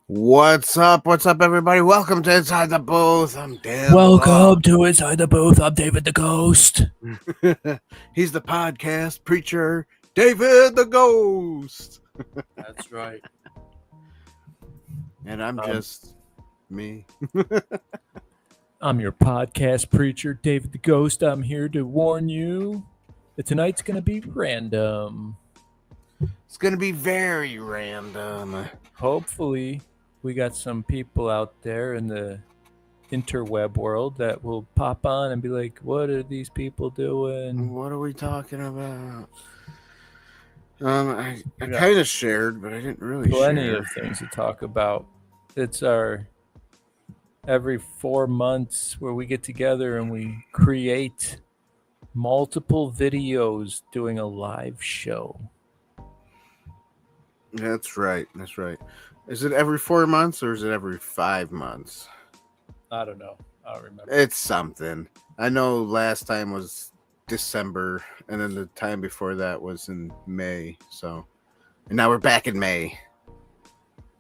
What's up? What's up, everybody? Welcome to Inside the Booth. I'm Dan. Welcome to Inside the Booth. I'm David the Ghost. He's the podcast preacher, David the Ghost. That's right. And I'm just me. I'm your podcast preacher, David the Ghost. I'm here to warn you that tonight's going to be random. It's going to be very random. Hopefully, we got some people out there in the interweb world that will pop on and be like, what are these people doing? What are we talking about? I kind of shared, but I didn't really plenty share. of things to talk about. It's our every 4 months where we get together and we create multiple videos doing a live show. That's right. That's right. Is it every 4 months or is it every 5 months? I don't know. I don't remember. It's something. I know last time was December, and then the time before that was in May. So, and now we're back in May.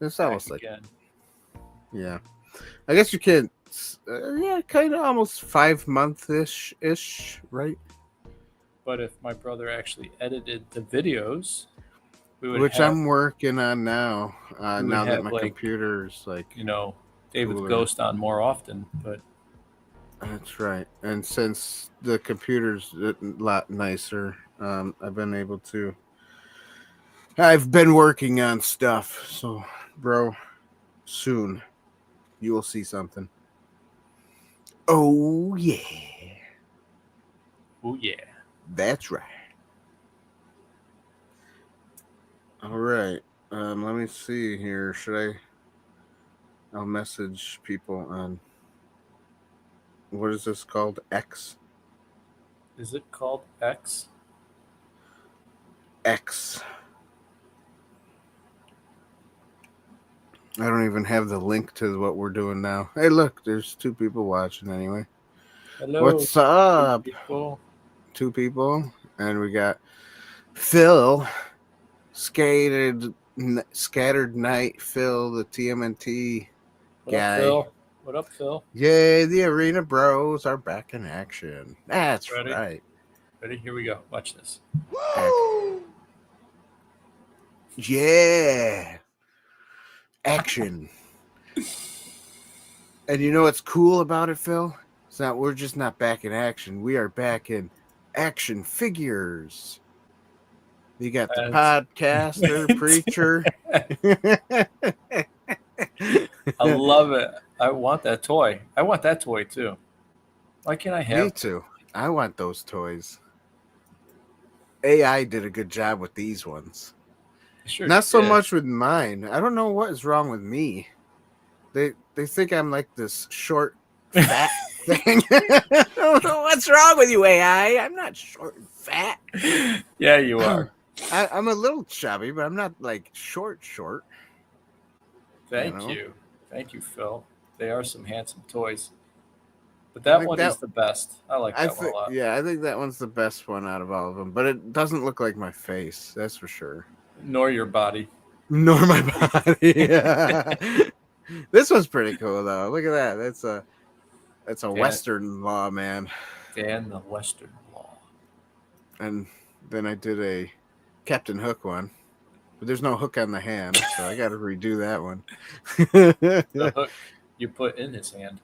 It's almost like, yeah. I guess you can't. Yeah, kind of almost 5 month ish, right? But if my brother actually edited the videos, which I'm working on now. Now that my like, computer's like, David the Ghost on more often, but. That's right. And since the computer's a lot nicer, I've been working on stuff. So, bro, soon you will see something. Oh, yeah. Oh, yeah. That's right. All right. Let me see here. I'll message people on, what is this called? X? Is it called X? X. I don't even have the link to what we're doing now. Hey, look, there's 2 people watching anyway. Hello. What's up? 2 people. And we got Phil, Scattered Night Phil, the TMNT guy. What up, Phil? Yay, the Arena Bros are back in action. That's right. Ready? Here we go. Watch this. Woo! Yeah. Action. And you know what's cool about it, Phil? It's not, we're just not back in action. We are back in action figures. You got the podcaster, preacher. I love it. I want that toy. I want that toy too. Why can't I have? Me too. I want those toys. AI did a good job with these ones. Sure Not so much with mine. I don't know what is wrong with me. They think I'm like this short, fat thing. What's wrong with you, AI? I'm not short and fat. Yeah, you are. I'm a little chubby, but I'm not like short. Thank you, Phil. They are some handsome toys. But that one is the best. I like that one a lot. Yeah, I think that one's the best one out of all of them. But it doesn't look like my face, that's for sure. Nor your body. Nor my body. Yeah. This one's pretty cool though. Look at that. That's a Western law, man. Dan the Western law. And then I did a Captain Hook one. But there's no hook on the hand, so I got to redo that one. The hook you put in his hand.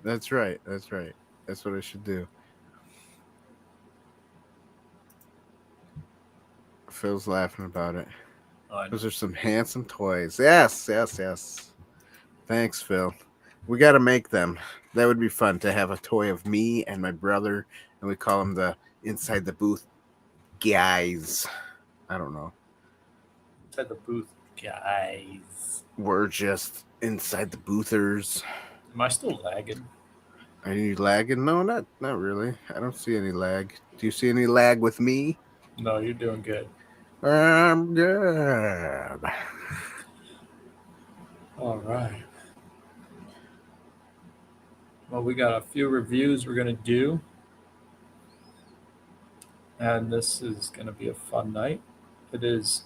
That's right. That's what I should do. Phil's laughing about it. Those are some handsome toys. Yes. Thanks, Phil. We got to make them. That would be fun to have a toy of me and my brother, and we call them the Inside the Booth guys. I don't know. Inside the Booth guys. We're just Inside the Boothers. Am I still lagging? Are you lagging? No, not really. I don't see any lag. Do you see any lag with me? No, you're doing good. I'm good. All right. Well, we got a few reviews we're going to do. And this is going to be a fun night. It is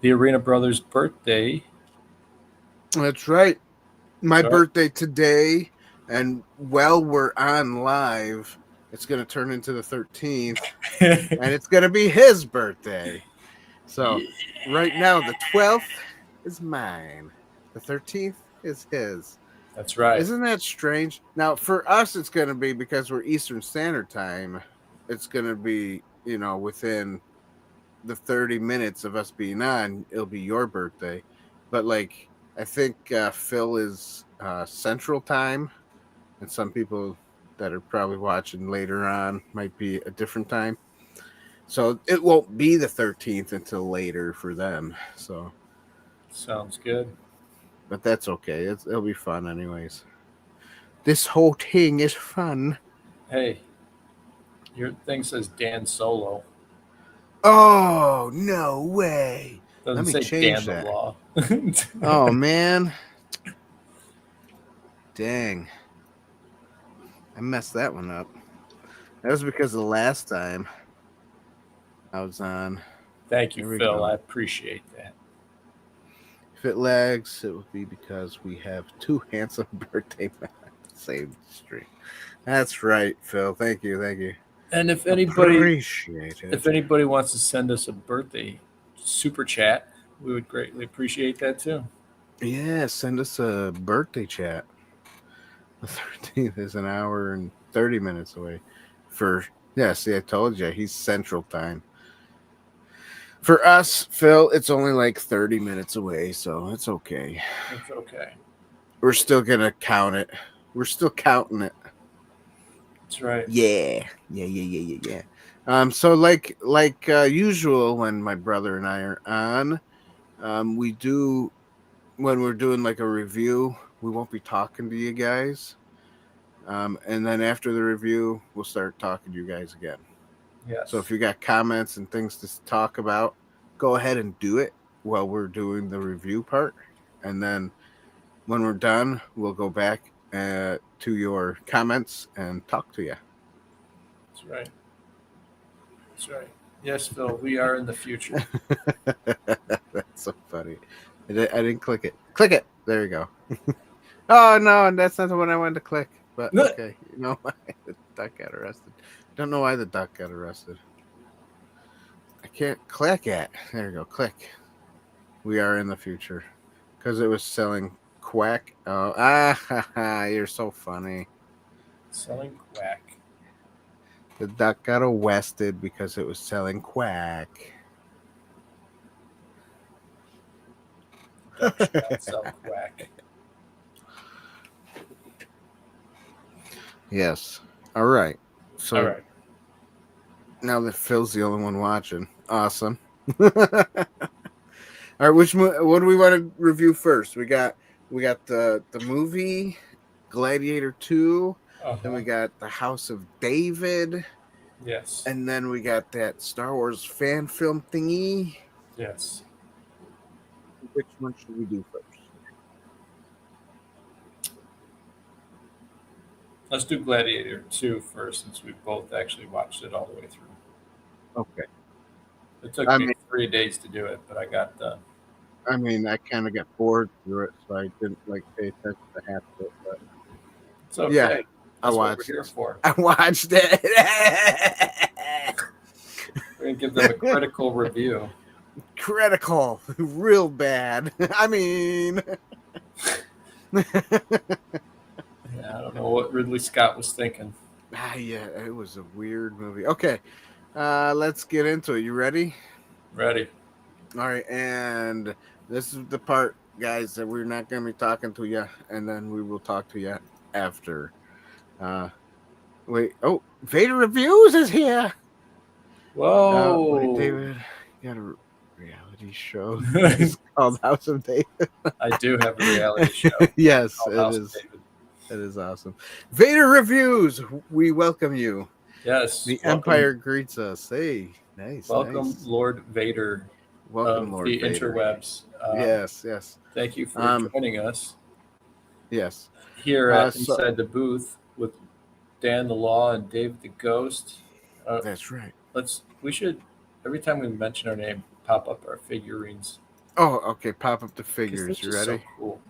the Arena Brothers' birthday That's right. My Sorry. birthday today, and while we're on live, it's going to turn into the 13th, and it's going to be his birthday. So right now, the 12th is mine. The 13th is his. That's right. Isn't that strange? Now, for us, it's going to be because we're Eastern Standard Time. It's going to be, within the 30 minutes of us being on, it'll be your birthday. But, like, I think Phil is Central Time, and some people that are probably watching later on might be a different time. So it won't be the 13th until later for them. So Sounds good. but that's okay. It'll be fun anyways. This whole thing is fun. Hey, your thing says Dan Solo. Oh, no way. Doesn't Let me say change Dan the that. Law. Oh, man. Dang. I messed that one up. That was because the last time I was on. Thank Here you, we Phil. go. I appreciate that. If it lags, it will be because we have two handsome birthday men on the same stream. That's right, Phil. Thank you. And if anybody Appreciate it. if anybody wants to send us a birthday super chat, we would greatly appreciate that too. Yeah, send us a birthday chat. The 13th is an hour and 30 minutes away. See, I told you, he's Central Time. For us, Phil, it's only like 30 minutes away, so it's okay. It's okay. We're still going to count it. We're still counting it. That's right. Yeah. So like usual when my brother and I are on, we do when we're doing like a review, we won't be talking to you guys. And then after the review, we'll start talking to you guys again. Yes. So if you got comments and things to talk about, go ahead and do it while we're doing the review part. And then when we're done, we'll go back to your comments and talk to you. That's right. That's right. Yes, Phil, we are in the future. That's so funny. I didn't click it. Click it. There you go. Oh, no, that's not the one I wanted to click. But okay, you know why the duck got arrested. Don't know why the duck got arrested. I can't click it. There you go. Click. We are in the future. Because it was selling quack. Oh, you're so funny. Selling quack. The duck got arrested because it was selling quack. Duck should not sell quack. Yes. All right. So All right. Now that Phil's the only one watching. Awesome. All right, what do we want to review first? We got the movie Gladiator 2. Then we got The House of David. Yes. And then we got that Star Wars fan film thingy. Yes. Which one should we do first? Let's do Gladiator 2 first, since we both actually watched it all the way through. Okay. It took me 3 days to do it, but I got done. I mean, I kind of got bored through it, so I didn't pay attention to half of it. But it's okay. Yeah, That's I watched what we're here for. I watched it. We're gonna give them a critical review. Critical, real bad. I mean, I don't know what Ridley Scott was thinking. Yeah, it was a weird movie. Okay, let's get into it. You ready? Ready. All right, and this is the part, guys, that we're not going to be talking to you, and then we will talk to you after. Wait, Vader Reviews is here. Whoa. David, you got a reality show it's called House of David. I do have a reality show. Yes, called it House is. of David. It is awesome. Vader Reviews, we welcome you. Yes. The Empire greets us. Hey, nice. Welcome, nice. Lord Vader. Welcome, Lord the Vader. interwebs. Yes. Thank you for joining us. Yes. Here at Inside the Booth with Dan the Law and Dave the Ghost. That's right. We should, every time we mention our name, pop up our figurines. Oh, okay. Pop up the figures. You ready? So cool.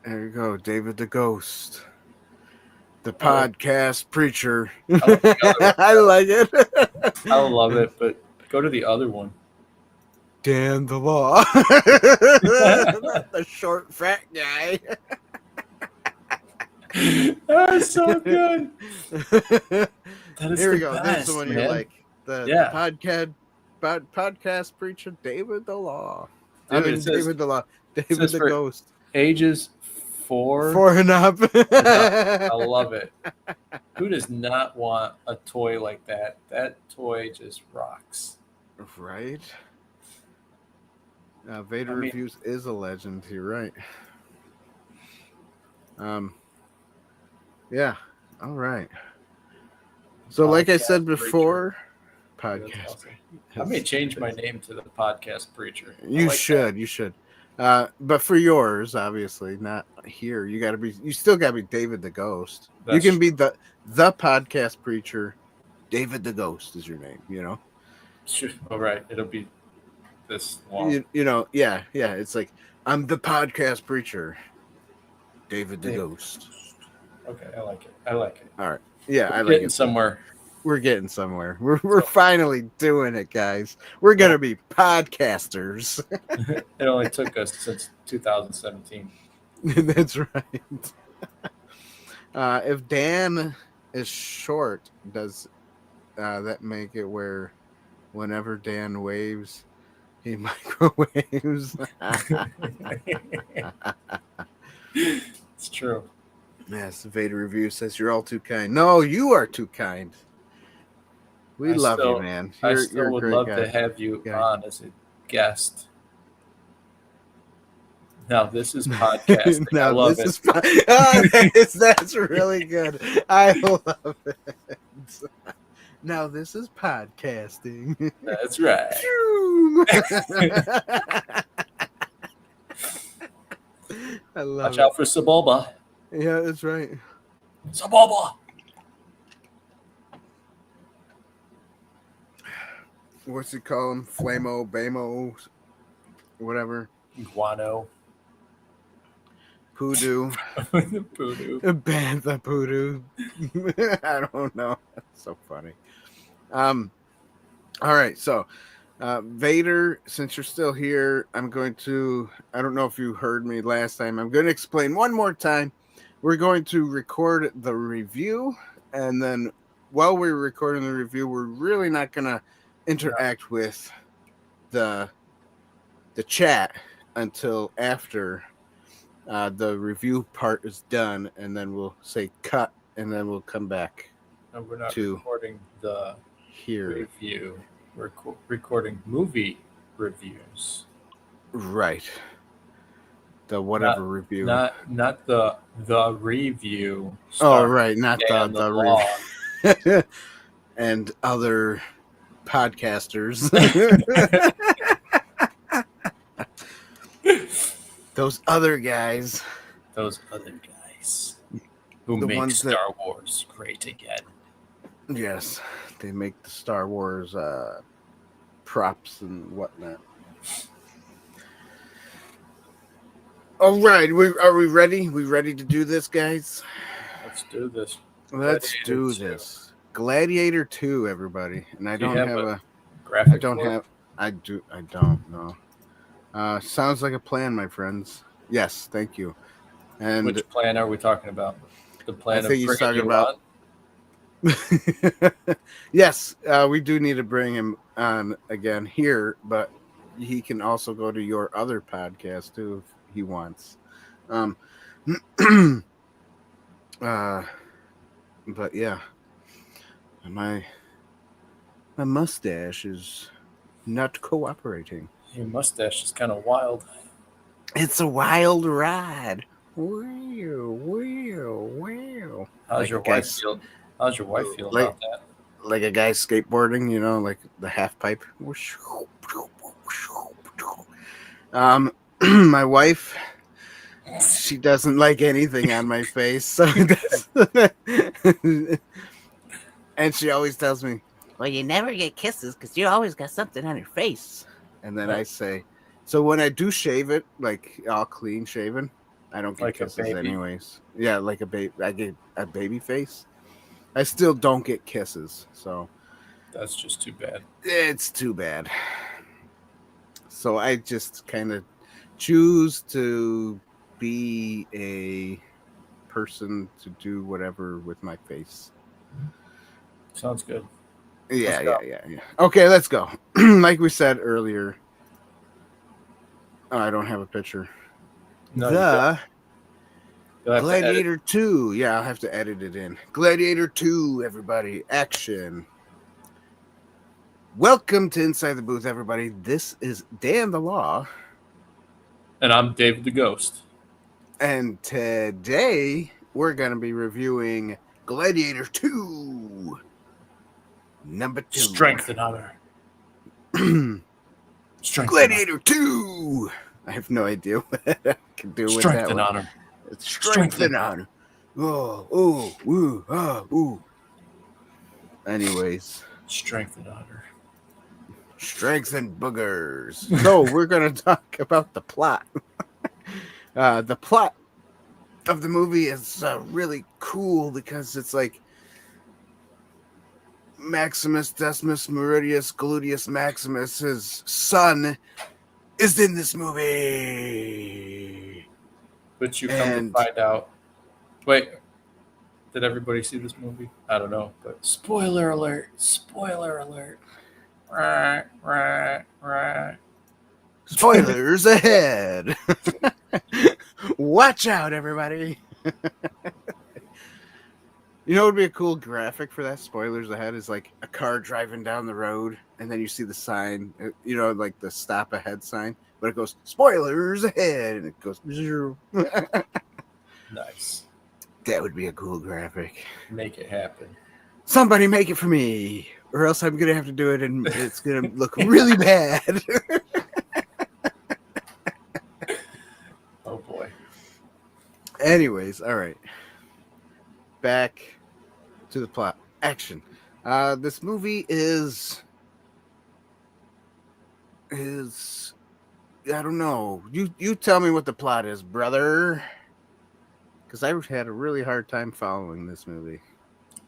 There you go, David the Ghost, the podcast preacher. I like it. I love it, but go to the other one. Dan the Law. Not the short, fat guy. That's so good. That is Here we the go. best, This is the one man. you like. The podcast preacher, David the Law. Dude, David the Law. David the Ghost. Ages 4 and up. I love it. Who does not want a toy like that? That toy just rocks. Right? Vader Reviews is a legend. You're right. Yeah. All right. So, like I said before, podcast. Awesome. I may change my name to the podcast preacher. You should. But for yours, obviously, not here. You still gotta be David the Ghost. You can be the podcast preacher. David the Ghost is your name, you know? Sure. All right. It'll be this long. Yeah. It's like, I'm the podcast preacher. David the Ghost. Okay, I like it. All right. Yeah, I like it. Somewhere. We're getting somewhere. We're finally doing it, guys. We're gonna be podcasters. It only took us since 2017. That's right. If Dan is short, does that make it where whenever Dan waves, he microwaves? It's true. Yes, Vader Review says you're all too kind. No, you are too kind. We love you, man. I still would love to have you on as a guest. Now this is podcasting. I love it. That's really good. I love it. Now this is podcasting. That's right. I love Watch out for Saboba. Yeah, that's right. Saboba. What's he call him? Flamo, Bamo, whatever. Guano. Poodoo. Poodoo. Bantha Poodoo. I don't know. That's so funny. All right, so Vader, since you're still here, I don't know if you heard me last time. I'm going to explain one more time. We're going to record the review, and then while we're recording the review, we're really not going to interact with the chat until after the review part is done, and then we'll say cut, and then we'll come back. No, we're not recording the review. We're recording movie reviews. Right. The whatever review. Not the review. Oh, right. Not the review. And other podcasters. Those other guys. Who make Star Wars great again. Yes. They make the Star Wars props and whatnot. All right. Are we ready? We ready to do this, guys? Let's do this. Let's do this. Gladiator 2, everybody. And I don't have a graphic. I don't know. Sounds like a plan, my friends. Yes, thank you. And which plan are we talking about? The plan I think he's talking about. Yes, we do need to bring him on again here, but he can also go to your other podcast too if he wants. But yeah, my mustache is not cooperating. Your mustache is kind of wild. It's a wild ride. Wow. How's your wife feel? How's your wife feel about that? Like a guy skateboarding, you know, like the half pipe. My wife, she doesn't like anything on my face, so and she always tells me, "Well, you never get kisses because you always got something on your face." And then I say, "So when I do shave it, like all clean shaven, I don't get Like a kisses baby? anyways. Yeah, like a baby. I get a baby face. I still don't get kisses, so That's just too bad. it's too bad. So I just kind of choose to be a person to do whatever with my face. Sounds good. Yeah, Let's go. yeah. Okay, let's go. Like we said earlier. Oh, I don't have a picture. No, you don't. You'll have to edit. Gladiator 2. Yeah, I'll have to edit it in. Gladiator 2, everybody. Action. Welcome to Inside the Booth, everybody. This is Dan the Law. And I'm David the Ghost. And today we're going to be reviewing Gladiator 2. Number 2. Strength and honor. Strength Gladiator 2. I have no idea what I can do with that. Strength and honor. It's strength and honor. Ooh. Anyways. Strength and honor. Strength and boogers. So we're going to talk about the plot. The plot of the movie is really cool because it's like Maximus Decimus Meridius Gluteus Maximus, his son, is in this movie. But you come to find out. Wait, did everybody see this movie? I don't know, but spoiler alert! Spoiler alert! Spoilers ahead. Watch out, everybody. You know what would be a cool graphic for that? Spoilers ahead is like a car driving down the road, and then you see the sign, you know, like the stop ahead sign, but it goes spoilers ahead, and it goes zero. Nice. That would be a cool graphic. Make it happen. Somebody make it for me, or else I'm gonna have to do it, and it's gonna look really bad. Oh boy. Anyways, all right. Back to the plot. Action. This movie is I don't know. You tell me what the plot is, brother. Because I had a really hard time following this movie.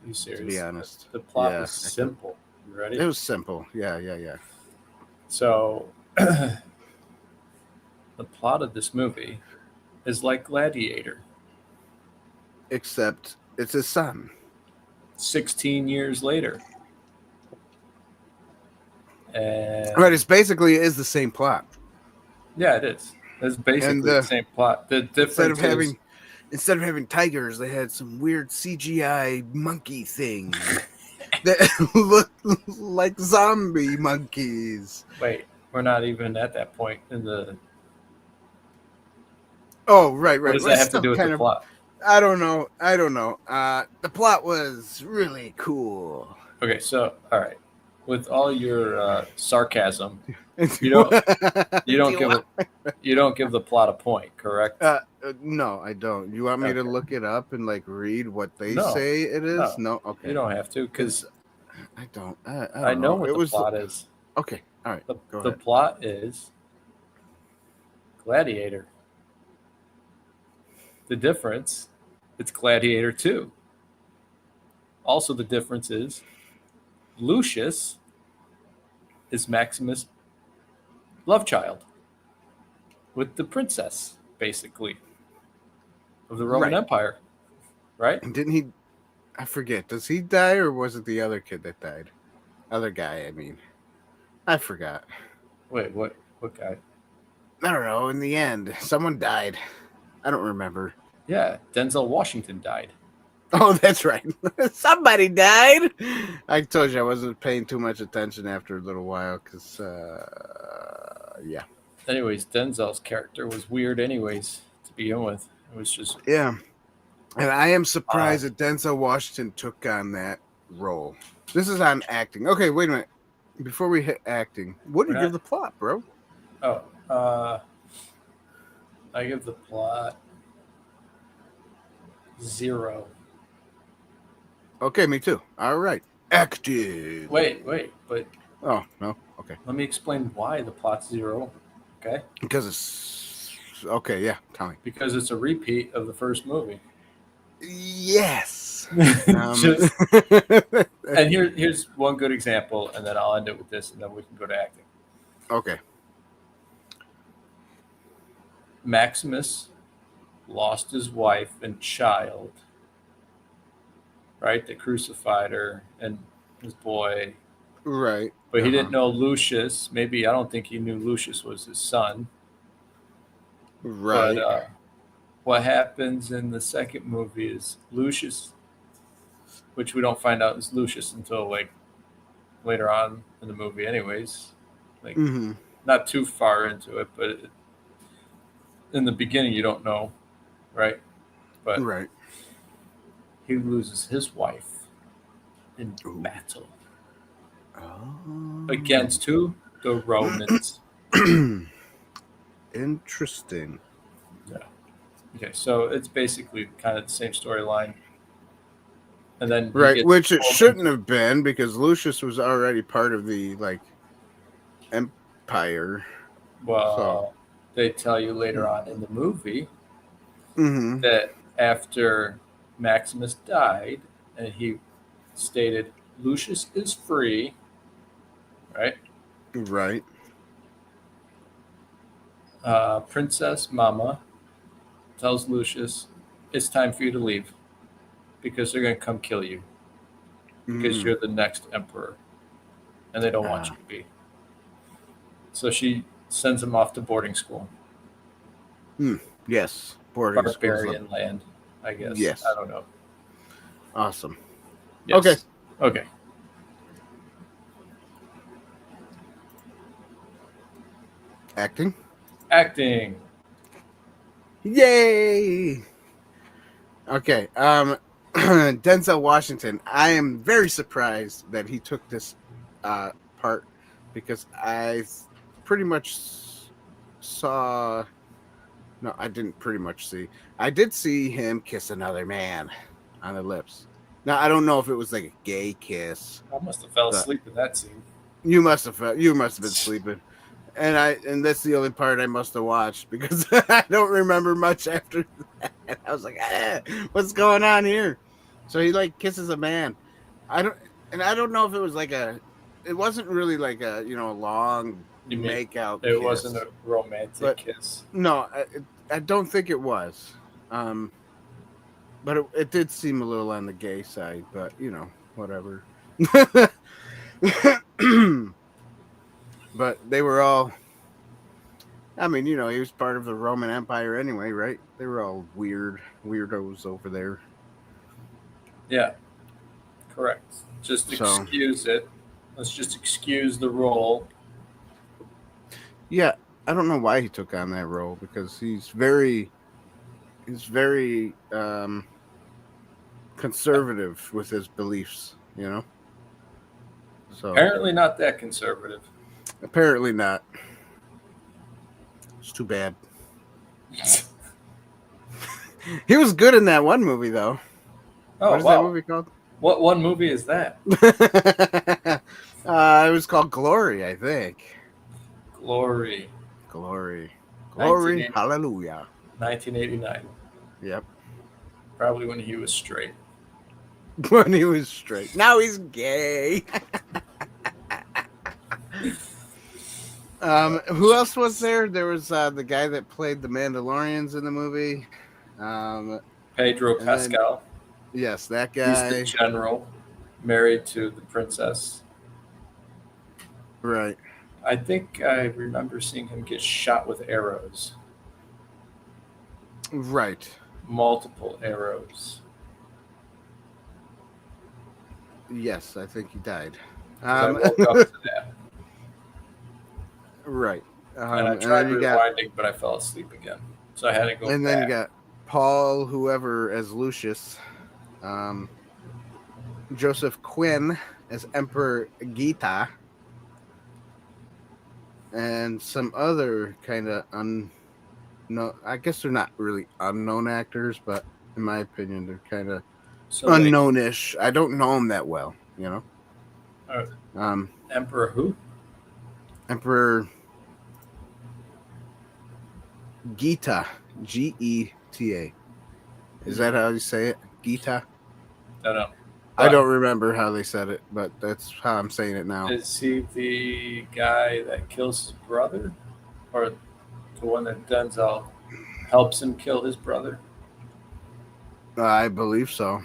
Are you serious? To be honest. The plot is simple. You ready? It was simple. Yeah. So the plot of this movie is like Gladiator. Except it's his son. 16 years later. And Right, it's basically is the same plot. yeah, it is. It's basically the same plot. The difference instead of having tigers, they had some weird CGI monkey thing that looked like zombie monkeys. Wait, we're not even at that point in the. Oh, right. What does that have to do with the plot? I don't know. The plot was really cool. Okay, so all right, with all your sarcasm, you don't give the plot a point, correct? No, I don't. You want me to look it up and like read what they say it is? No, okay. You don't have to because I don't. I know what the plot is. Okay, all right. The ahead. plot is Gladiator. The difference, it's Gladiator 2. Also, the difference is Lucius is Maximus' love child with the princess, basically, of the Roman Empire, right? Didn't he? I forget. Does he die, or was it the other kid that died? Other guy, I mean. I forgot. Wait, what guy? I don't know. In the end, someone died. I don't remember. Yeah, Denzel Washington died. Oh, that's right. Somebody died. I told you I wasn't paying too much attention after a little while because, yeah. Anyways, Denzel's character was weird anyways to begin with. It was just... Yeah. And I am surprised that Denzel Washington took on that role. This is on acting. Okay, wait a minute. Before we hit acting, what do you give the plot, bro? Oh, I give the plot 0. Okay, me too. All right. Acting. Wait, but... Oh, no? Okay. Let me explain why the plot's 0, okay? Because it's Okay, yeah, tell me. Because it's a repeat of the first movie. Yes. Just, and here's one good example, and then I'll end it with this, and then we can go to acting. Okay. Maximus lost his wife and child, right? They crucified her and his boy. Right. But he didn't know Lucius. Maybe, I don't think he knew Lucius was his son. Right. But what happens in the second movie is Lucius, which we don't find out is Lucius until like later on in the movie anyways. Like not too far into it, but in the beginning you don't know, right? But right. he loses his wife in battle. Oh. Against who? The Romans. Interesting. Yeah. Okay, so it's basically kind of the same storyline. And then right, which it shouldn't have been because Lucius was already part of the empire. Well, they tell you later on in the movie that after Maximus died and he stated Lucius is free, right? Right. Princess Mama tells Lucius, it's time for you to leave because they're going to come kill you because you're the next emperor and they don't want you to be. So she sends him off to boarding school. Yes. Boarding Barbarian land, I guess. Yes. I don't know. Awesome. Yes. Okay. Acting. Yay! Okay. Denzel Washington. I am very surprised that he took this part because I pretty much saw. No, I didn't pretty much see. I did see him kiss another man on the lips. Now I don't know if it was like a gay kiss. I must have fell asleep in that scene. You must have been sleeping. And that's the only part I must have watched because I don't remember much after that. I was like, what's going on here? So he like kisses a man. I don't know if it was like it wasn't really like a long make out. It wasn't a romantic kiss. No, I don't think it was. But it did seem a little on the gay side, but whatever. But they were all, I mean, he was part of the Roman Empire anyway, right? They were all weirdos over there. Yeah, correct. Just excuse it. Let's just excuse the role. Yeah, I don't know why he took on that role because he's very conservative with his beliefs, So apparently not that conservative. Apparently not. It's too bad. He was good in that one movie, though. Oh, what is that movie called? What one movie is that? It was called Glory, I think. Glory. Hallelujah. 1989. Yep. Probably when he was straight. When he was straight. Now he's gay. Who else was there? There was the guy that played the Mandalorians in the movie. Pedro Pascal. Yes, that guy. He's the general, married to the princess. Right. I think I remember seeing him get shot with arrows. Right. Multiple arrows. Yes, I think he died. I woke up to that. Right. And I tried rewinding, but I fell asleep again. So I had to go And back. then you got Paul, whoever, as Lucius. Joseph Quinn as Emperor Gita. And some other kind of I guess they're not really unknown actors, but in my opinion, they're kind of unknown-ish. I don't know them that well, Emperor who? Emperor. Gita, Geta. Is that how you say it? Gita? No, no. I don't remember how they said it, but that's how I'm saying it now. Is he the guy that kills his brother? Or the one that Denzel helps him kill his brother? I believe so.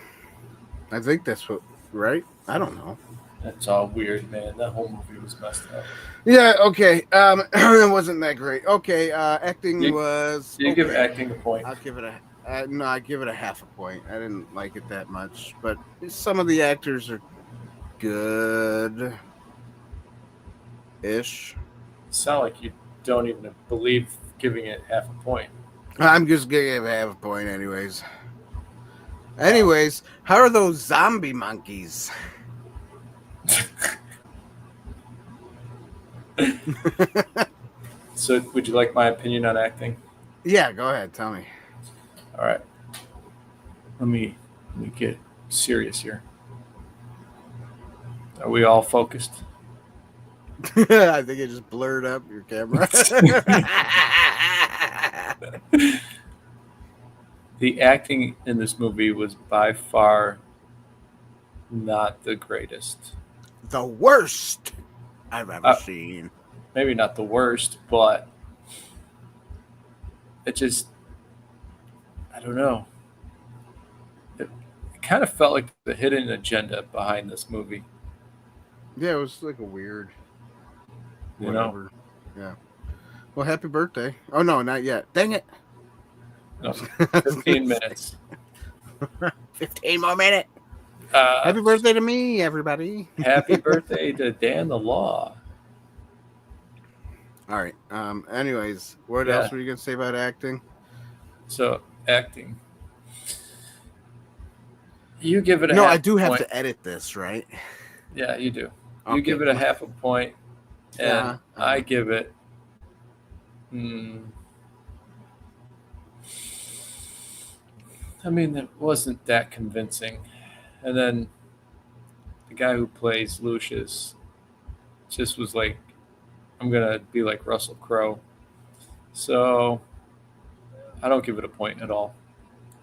I think that's what, right? I don't know. That's all weird, man. That whole movie was messed up. Yeah, okay. It wasn't that great. Okay, acting was. You okay. give acting a point. I'll give it I give it a half a point. I didn't like it that much, but some of the actors are good ish. Sound like you don't even believe giving it half a point. I'm just gonna give it half a point anyways. Anyways, how are those zombie monkeys? So, would you like my opinion on acting? Yeah, go ahead. Tell me. All right. Let me get serious here. Are we all focused? I think it just blurred up your camera. The acting in this movie was by far not the greatest. The worst I've ever seen. Maybe not the worst, but it just, I don't know. It kind of felt like the hidden agenda behind this movie. Yeah, it was like a weird. You know? Yeah. Well, happy birthday. Oh, no, not yet. Dang it. No, 15 minutes. 15 more minutes. Happy birthday to me, everybody. Happy birthday to Dan the Law. All right. Anyways, what else were you going to say about acting? So, acting. You give it a No, half I do have point. to edit this, right? Yeah, you do. Okay. You give it a half a point, and I give it. I mean, it wasn't that convincing. And then the guy who plays Lucius just was like, I'm going to be like Russell Crowe. So I don't give it a point at all.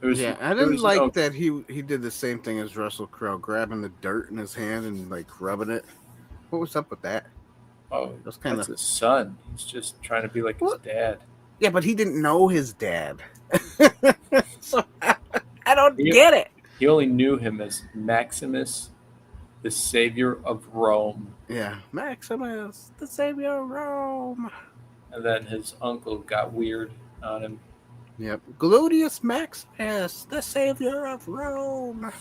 I didn't like that he did the same thing as Russell Crowe, grabbing the dirt in his hand and like rubbing it. What was up with that? Oh, that's his son. He's just trying to be like his dad. Yeah, but he didn't know his dad. So I don't get it. He only knew him as Maximus, the savior of Rome. Yeah, Maximus, the savior of Rome. And then his uncle got weird on him. Yep. Gladiator Maximus, the savior of Rome.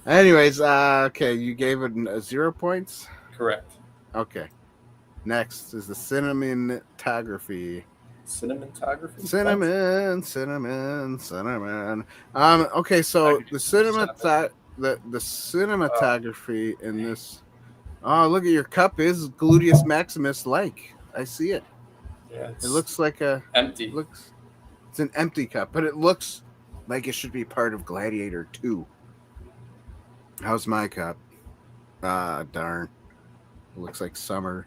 Anyways, okay, you gave it 0 points? Correct. Okay. Next is the cinematography. Cinematography? Cinnamon. Okay, so the cinematography in this. Oh, look at your cup is Gluteus Maximus like. I see it. Yeah, it looks like empty. It's an empty cup, but it looks like it should be part of Gladiator 2. How's my cup? Ah, darn. It looks like summer.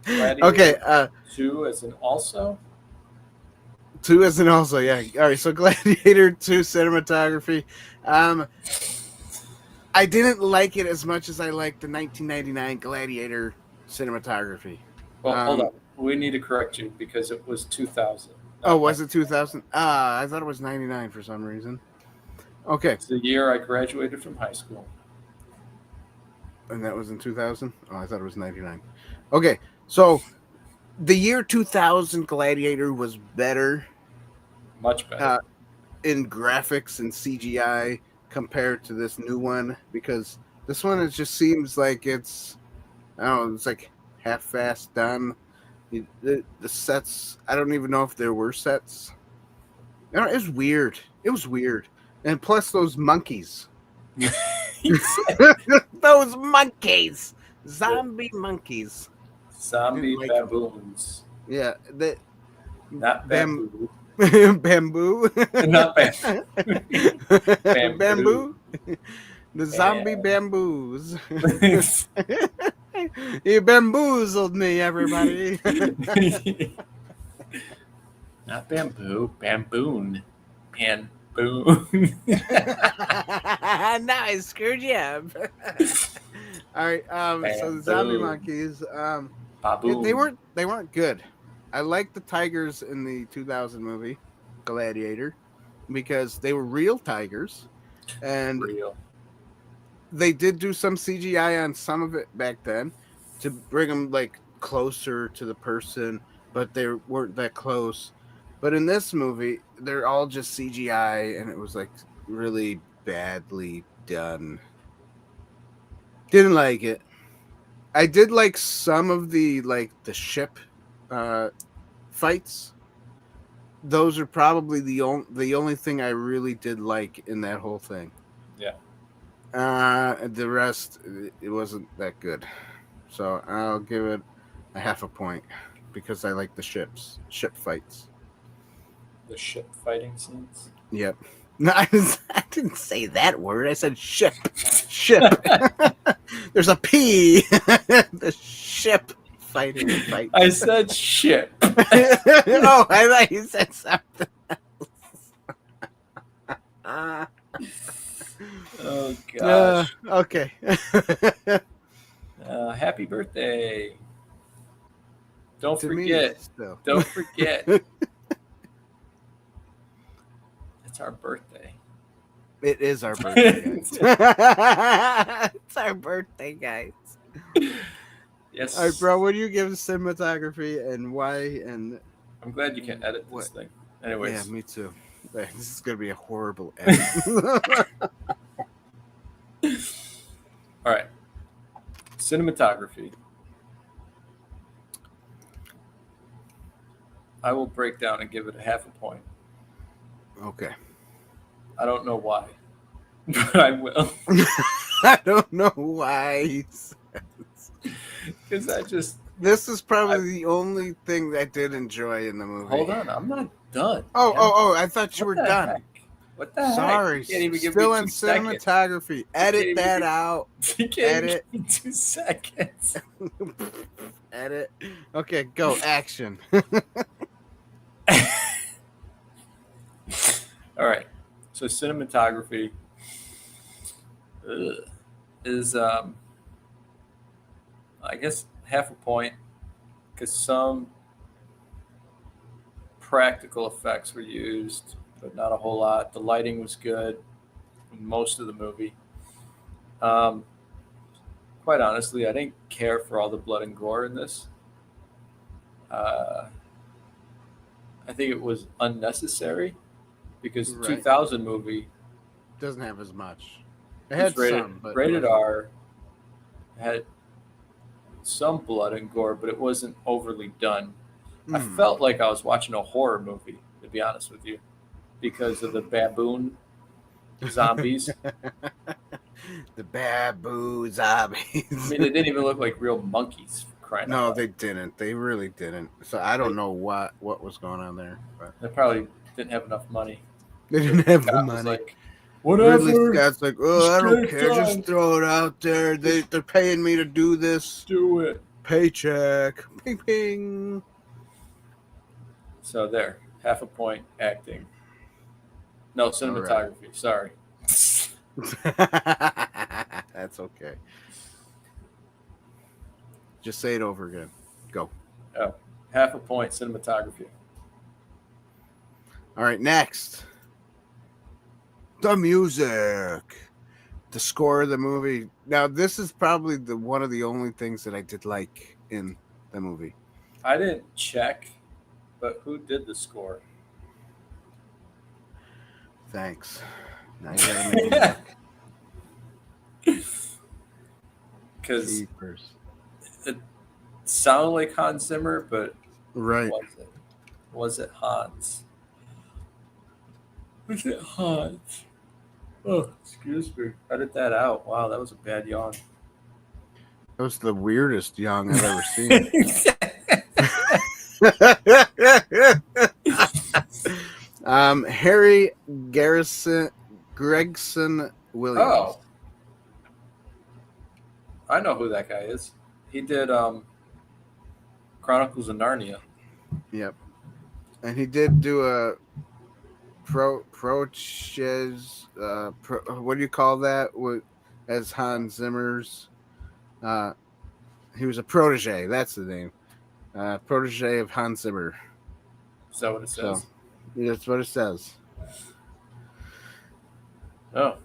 Okay. 2 as an also? 2 as an also, yeah. All right, so Gladiator 2 cinematography. I didn't like it as much as I liked the 1999 Gladiator cinematography. Well, hold up. We need to correct you because it was 2000. Oh, was it 2000? I thought it was 99 for some reason. Okay. It's the year I graduated from high school. And that was in 2000? Oh, I thought it was 99. Okay, so the year 2000 Gladiator was better. Much better. In graphics and CGI compared to this new one, because this one, it just seems like it's, I don't know, it's like half-assed done. The sets, I don't even know if there were sets. You know, it was weird. It was weird. And plus those monkeys. Those monkeys. Zombie monkeys. Zombie baboons. Yeah. Not bamboo. Bamboo. Not bamboo. Bamboo. The zombie bamboos. You bamboozled me, everybody. Not bamboo, bamboon. Bamboon. Now I screwed you up. All right. So the zombie monkeys. They weren't good. I liked the tigers in the 2000 movie Gladiator because they were real tigers, and they did do some CGI on some of it back then to bring them like closer to the person, but they weren't that close. But in this movie, they're all just CGI, and it was like really badly done. Didn't like it. I did like some of the ship fights. Those are probably the only thing I really did like in that whole thing. Yeah. The rest, it wasn't that good. So I'll give it a half a point because I like the ship fights. The ship fighting scenes? Yep. No, I didn't say that word. I said ship. Ship. There's a P. The ship fighting fight. I said ship. Oh, I thought you said something else. Oh, gosh. Okay. Happy birthday. Don't To forget. Don't forget. It's our birthday. It is our birthday, guys. It's our birthday, guys. Yes. All right, bro. What do you give cinematography and why? And I'm glad you can edit this thing. Anyways. Yeah, me too. This is gonna be a horrible edit. All right. Cinematography. I will break down and give it a half a point. Okay. I don't know why, but I will. I don't know why. Because This is probably the only thing I did enjoy in the movie. Hold on, I'm not done. Oh! I thought you were done. Heck? What the Sorry. heck? You can't even give Still me in 2 seconds. cinematography. Edit that out. You can't even give me 2 seconds. Edit. Okay, go. Action. All right. So cinematography is, I guess, half a point because some practical effects were used, but not a whole lot. The lighting was good in most of the movie. Quite honestly, I didn't care for all the blood and gore in this. I think it was unnecessary because the 2000 movie doesn't have as much. It had some, but rated R. Had some blood and gore, but it wasn't overly done. I felt like I was watching a horror movie, to be honest with you, because of the baboon zombies. The baboon zombies. I mean, they didn't even look like real monkeys. Crying out loud. They didn't. They really didn't. So I don't know what was going on there. But they probably didn't have enough money. They didn't have the money. Like, whatever. Ridley Scott's like, I don't care. Just throw it out there. They're paying me to do this. Do it. Paycheck. Ping, ping. So there. Half a point acting. No, cinematography. Right. Sorry. That's okay. Just say it over again. Go. Oh, half a point cinematography. All right, next. The music. The score of the movie. Now, this is probably one of the only things that I did like in the movie. I didn't check, but who did the score? Thanks. Now you gotta make me look. Because it sounded like Hans Zimmer, but was it Hans? Was it Hans? Oh, excuse me. Edit that out. Wow, that was a bad yawn. That was the weirdest yawn I've ever seen. Harry Gregson Williams. Oh. I know who that guy is. He did Chronicles of Narnia. Yep. And he did do a what do you call that? As Hans Zimmer's, he was a protege. That's the name. Protege of Hans Zimmer. Is that what it says? So, that's what it says. Oh,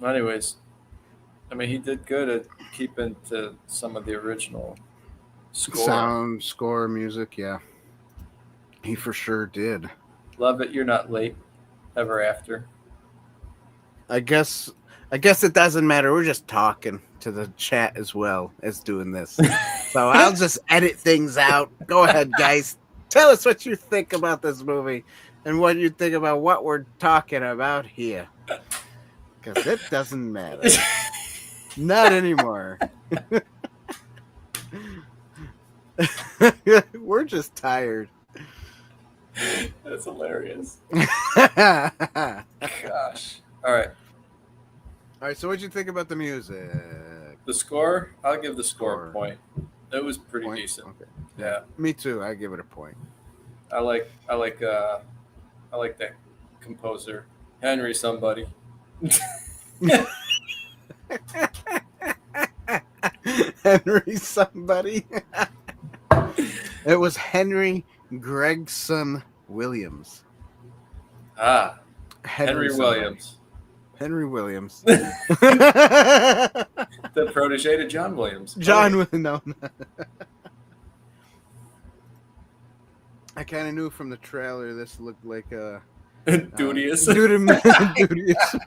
anyways, I mean, he did good at keeping to some of the original Sound, score, music. Yeah, he for sure did. Lovett, You're Not Late, Ever After. I guess it doesn't matter. We're just talking to the chat as well as doing this. So I'll just edit things out. Go ahead, guys. Tell us what you think about this movie and what you think about what we're talking about here. Because it doesn't matter. Not anymore. We're just tired. That's hilarious. Gosh. All right. All right, so what'd you think about the music? The score? I'll give the score a point. It was pretty decent. Okay. Yeah. Me too. I give it a point. I like that composer, Henry somebody. Henry somebody. It was Henry Gregson Williams. Ah, Henry Williams. Henry Williams. The protege to John Williams. No. I kind of knew from the trailer this looked like a Dudious. Dudious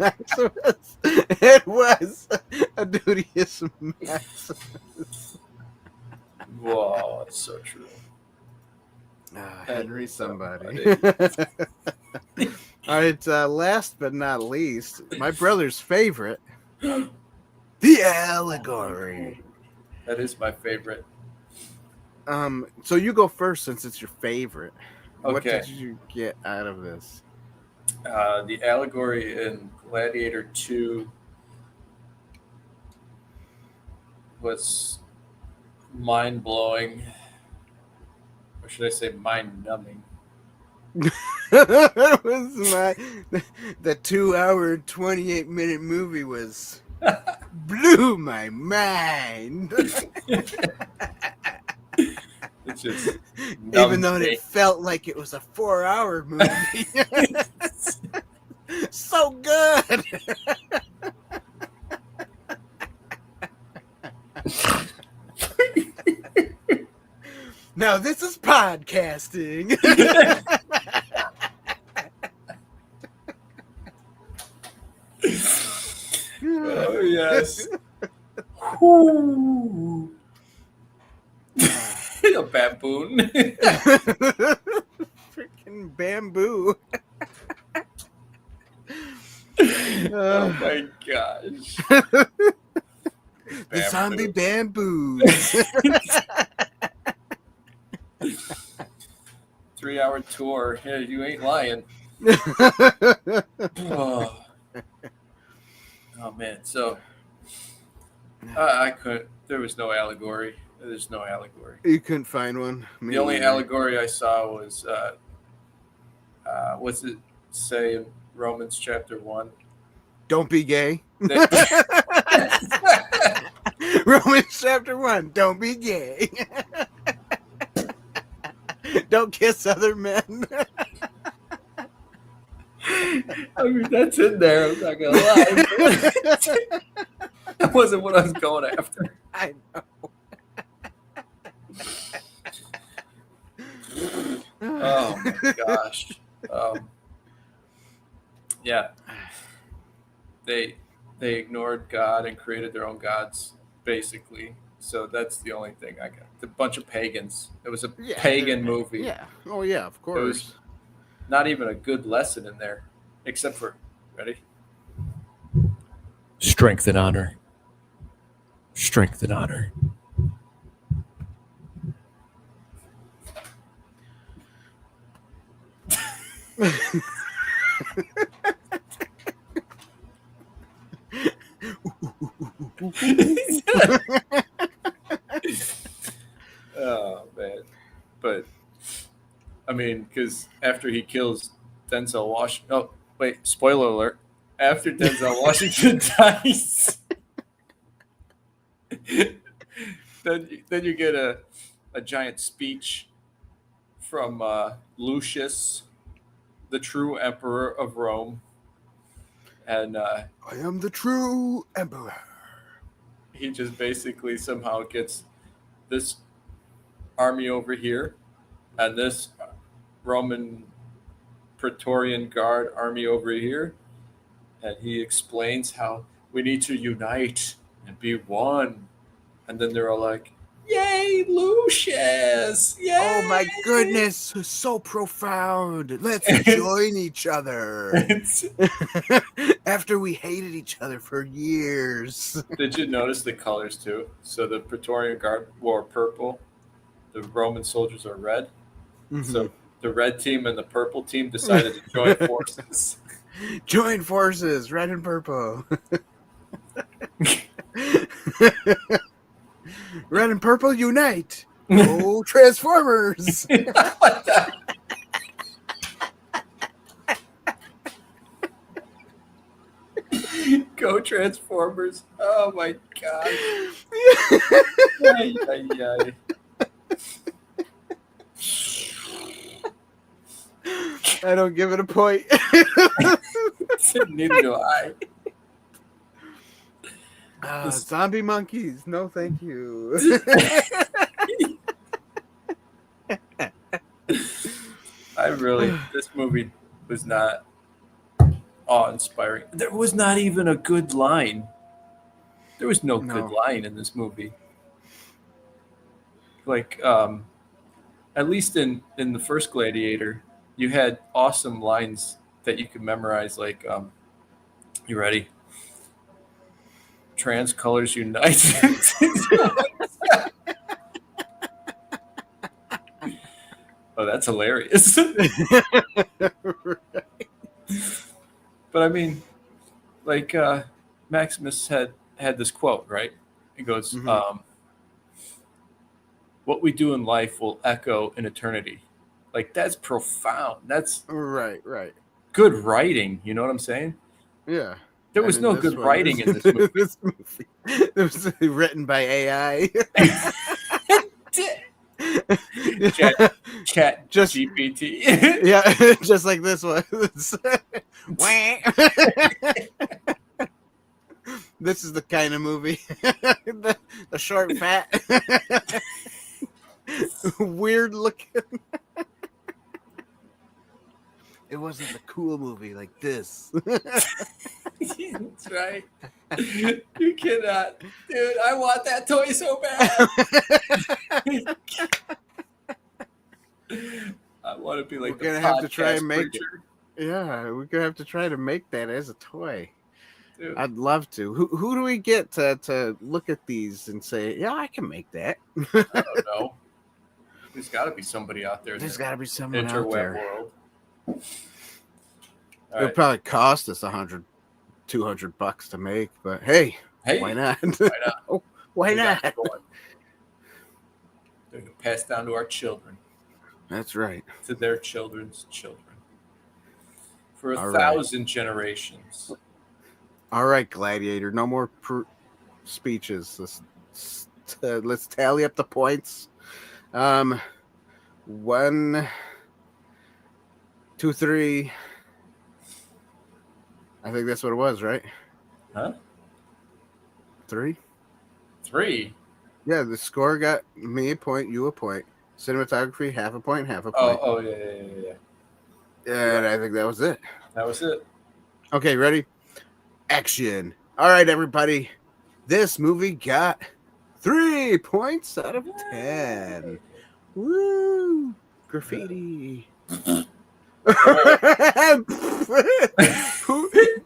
Maximus. It was a Dudious Maximus. Whoa, that's so true. Henry somebody. All right, last but not least, my brother's favorite, the allegory. That is my favorite. So you go first since it's your favorite. Okay. What did you get out of this? The allegory in Gladiator 2 was mind-blowing. Or should I say mind-numbing? That was the 2-hour, 28-minute movie was blew my mind. It's just even though it felt like it was a 4-hour movie. So good. Now this is podcasting. Oh yes. A baboon. Freaking bamboo. Oh my gosh. The zombie bamboos. 3-hour tour. Yeah, you ain't lying. Oh man. So I couldn't. There was no allegory. There's no allegory. You couldn't find one. The only allegory I saw was what's it say in Romans chapter 1? Don't be gay. Romans chapter 1. Don't be gay. Don't kiss other men. I mean, that's in there. I'm not gonna lie. That wasn't what I was going after. I know. Oh my gosh. Yeah. They ignored God and created their own gods, basically. So that's the only thing I got. A bunch of pagans. It was a pagan movie. Yeah. Oh yeah, of course. There was not even a good lesson in there, except for ready? Strength and honor. Strength and honor. Oh man, but I mean, because after he kills Denzel Washington, oh wait, spoiler alert! After Denzel Washington dies, then you get a giant speech from Lucius, the true emperor of Rome, and I am the true emperor. he just basically somehow gets this army over here and this Roman Praetorian Guard army over here, and he explains how we need to unite and be one. And then they're all like, "Yay, Lucius! Yay!" Oh my goodness, so profound. Let's join each other. After we hated each other for years. Did you notice the colors too? So the Praetorian Guard wore purple, the Roman soldiers are red. Mm-hmm. So the red team and the purple team decided to join forces. Join forces, red and purple. Red and purple unite. Go Transformers. Go Transformers. Oh my god. Ay, ay, ay. I don't give it a point. Neither do I. Zombie monkeys. No, thank you. This movie was not awe-inspiring. There was not even a good line. There was no good line in this movie. Like, at least in the first Gladiator, you had awesome lines that you could memorize. Like, you ready? Trans colors unite. Oh, that's hilarious. Right. But I mean, like Maximus had this quote, right? He goes, "What we do in life will echo in eternity." Like, that's profound. That's right. Good writing. You know what I'm saying? Yeah. There was no good writing in this movie. This movie. It was written by AI. Chat just GPT. Yeah, just like this one. This is the kind of movie. the short, fat, weird looking. It wasn't the cool movie like this. That's right. You cannot. Dude, I want that toy so bad. I want to be like we're gonna have to try and make it. Yeah, we're gonna have to try to make that as a toy. Dude. I'd love to. Who do we get to look at these and say, yeah, I can make that? I don't know. There's got to be somebody out there. There's got to be someone out there. World. It'll probably cost us $100, $200 to make, but hey, why not? Why not? Why not? They're gonna pass down to our children. That's right. To their children's children. For 1,000 generations. All right, Gladiator. No more speeches. Let's tally up the points. 1, 2, 3. I think that's what it was, right? Huh? 3? 3? Yeah, the score got me a point, you a point. Cinematography, half a point, half a point. Oh, yeah. And I think that was it. That was it. Okay, ready? Action. All right, everybody. This movie got 3 points out of 10. Woo! Graffiti.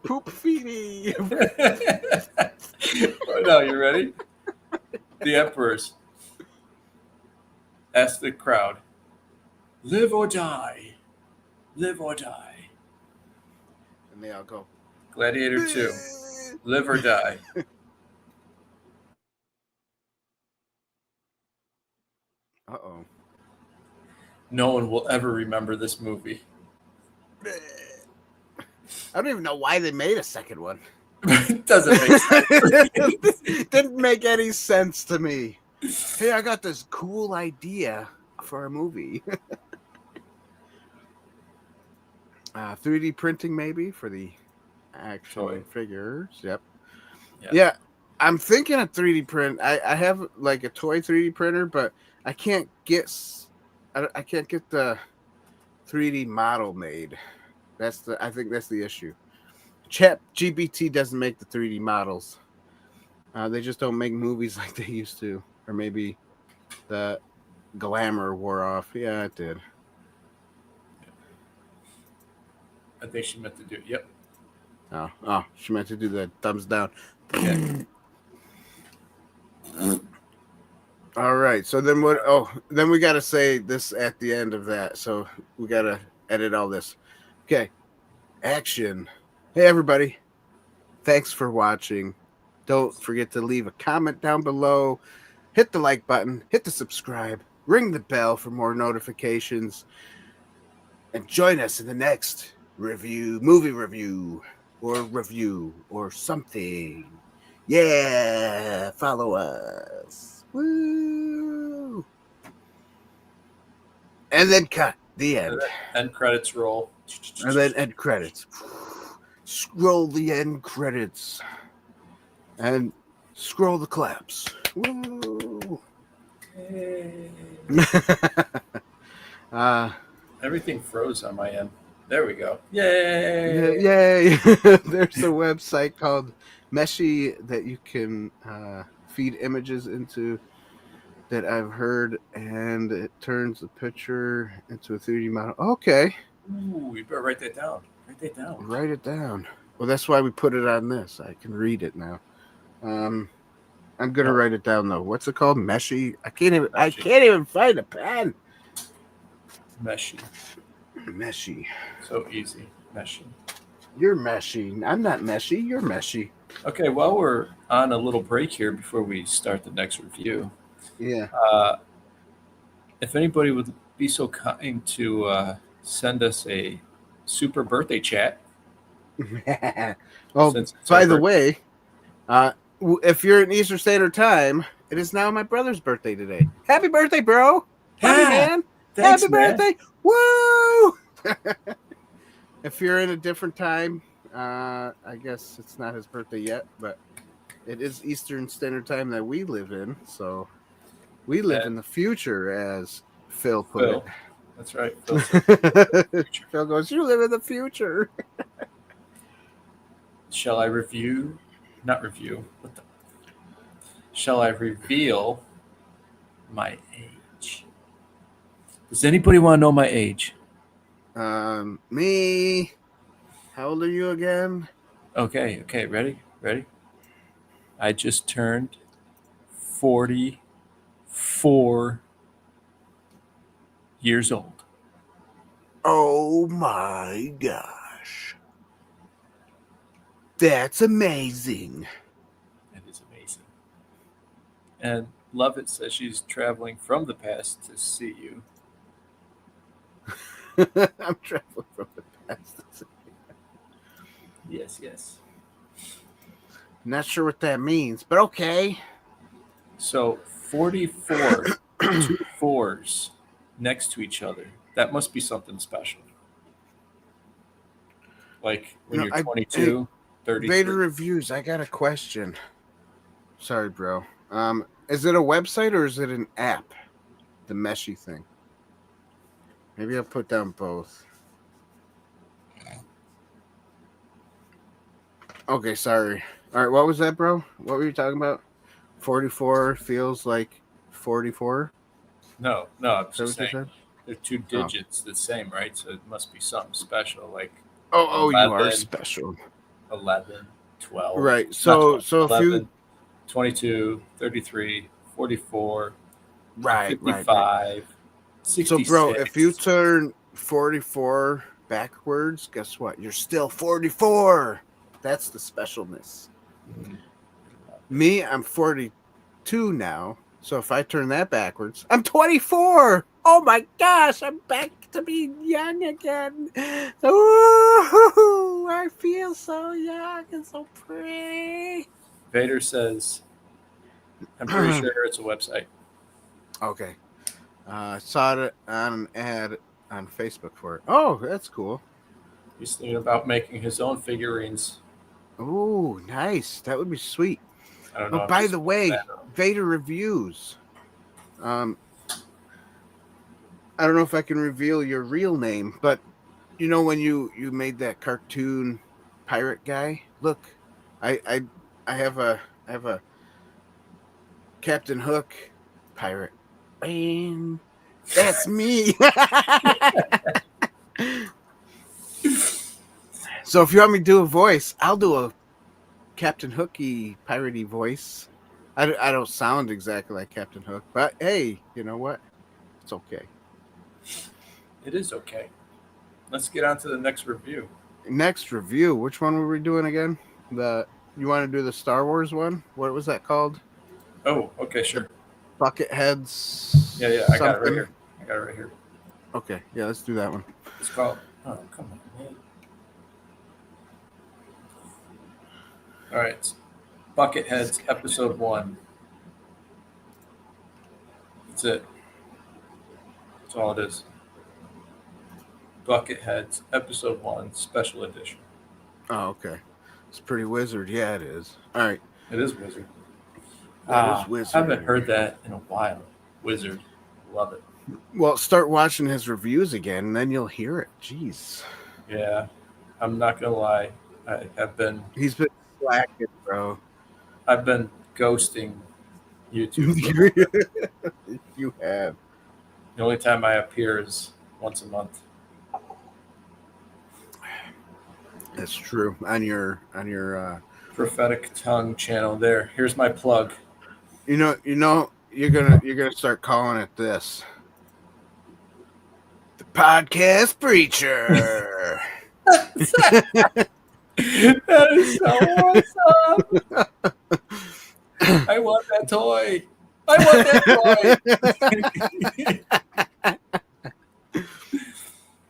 Poop feety. No, you ready? The emperors ask the crowd, live or die, live or die. And they all go, Gladiator 2, live or die. Uh-oh. No one will ever remember this movie. I don't even know why they made a second one. It doesn't make sense. Didn't make any sense to me. Hey, I got this cool idea for a movie. 3D printing maybe for the actual Toy. figures. Yep. Yeah. Yeah. I'm thinking of 3D print. I have like a toy 3D printer, but I can't get the 3D model made. I think that's the issue. ChatGPT doesn't make the 3D models. They just don't make movies like they used to, or maybe the glamour wore off. Yeah, it did. I think she meant to do. Yep. Oh, she meant to do the thumbs down. Yeah. All right. So then what? Oh, then we got to say this at the end of that. So we got to edit all this. Okay. Action. Hey, everybody. Thanks for watching. Don't forget to leave a comment down below. Hit the like button. Hit the subscribe. Ring the bell for more notifications. And join us in the next movie review, or something. Yeah. Follow us. Woo. And then cut. The end. End credits roll. And then end credits. Scroll the end credits. And scroll the claps. Woo. Hey. Everything froze on my end. There we go. Yay! Yay! There's a website called Meshy that you can feed images into that I've heard, and it turns the picture into a 3D model. Okay. Ooh, you better write that down. Write it down. Well, that's why we put it on this. I can read it now. I'm gonna write it down though. What's it called? Meshy? I can't even find a pen. Meshy. So easy. Meshy. You're meshy. I'm not meshy. You're meshy. Okay, while we're on a little break here before we start the next review, Yeah. If anybody would be so kind to send us a super birthday chat. Oh, by the way, if you're in Eastern Standard Time, it is now my brother's birthday today. Happy birthday, bro! Happy man! Thanks, Happy man. birthday! Woo! If you're in a different time, I guess it's not his birthday yet, but it is Eastern Standard Time that we live in, so we live in the future, as Phil put it. That's right. Phil goes, "You live in the future." Shall I review? Not review. Shall I reveal my age? Does anybody want to know my age? Me. How old are you again? Okay. Ready? I just turned 44 years old. Oh my gosh. That's amazing. That is amazing. And Lovett says she's traveling from the past to see you. I'm traveling from the past. Yes. Not sure what that means, but okay. So 44, two fours next to each other. That must be something special. Like when you're 22, 33. Vader Reviews, I got a question. Sorry, bro. Is it a website or is it an app? The Meshy thing. Maybe I'll put down both. Okay, sorry. All right, what was that, bro? What were you talking about? 44 feels like 44? No, I'm just saying said? they're two digits the same, right? So it must be something special, like 11, you are 11, special. 11, 12. Right. So 11, if you 22, 33, 44, right, 55, 66. So bro, if you turn 44 backwards, guess what? You're still 44. That's the specialness. Me, I'm 42 now, So if I turn that backwards, I'm 24. Oh my gosh, I'm back to being young again. Ooh, I feel so young and so pretty. Vader says, I'm pretty sure it's a website. Okay. I saw it on an ad on Facebook for it. Oh, that's cool. He's thinking about making his own figurines. Oh, nice. That would be sweet. I don't know. Oh, by the way, Vader Reviews. I don't know if I can reveal your real name, but you know when you made that cartoon pirate guy? Look, I have a Captain Hook pirate. Bam. That's me. So if you want me to do a voice, I'll do a Captain Hooky piratey voice. I don't sound exactly like Captain Hook, but hey, you know what? It's okay. It is okay. Let's get on to the next review. Next review. Which one were we doing again? You want to do the Star Wars one? What was that called? Oh, okay, sure. Bucketheads. Yeah, I got it right here. Okay, yeah, let's do that one. It's called. Oh, come on, man. All right, Bucketheads, episode 1. That's it. That's all it is. Bucketheads, episode 1, special edition. Oh, okay. It's pretty wizard. Yeah, it is. All right. It is wizard. That is wizard. I haven't heard that in a while. Wizard. Love it. Well, start watching his reviews again, and then you'll hear it. Jeez. Yeah, I'm not gonna lie. He's been slacking, bro. I've been ghosting YouTube. You have. The only time I appear is once a month. That's true. On your Prophetic Tongue channel. There. Here's my plug. You know, you're gonna start calling it this. The podcast preacher. That is so awesome. I want that toy.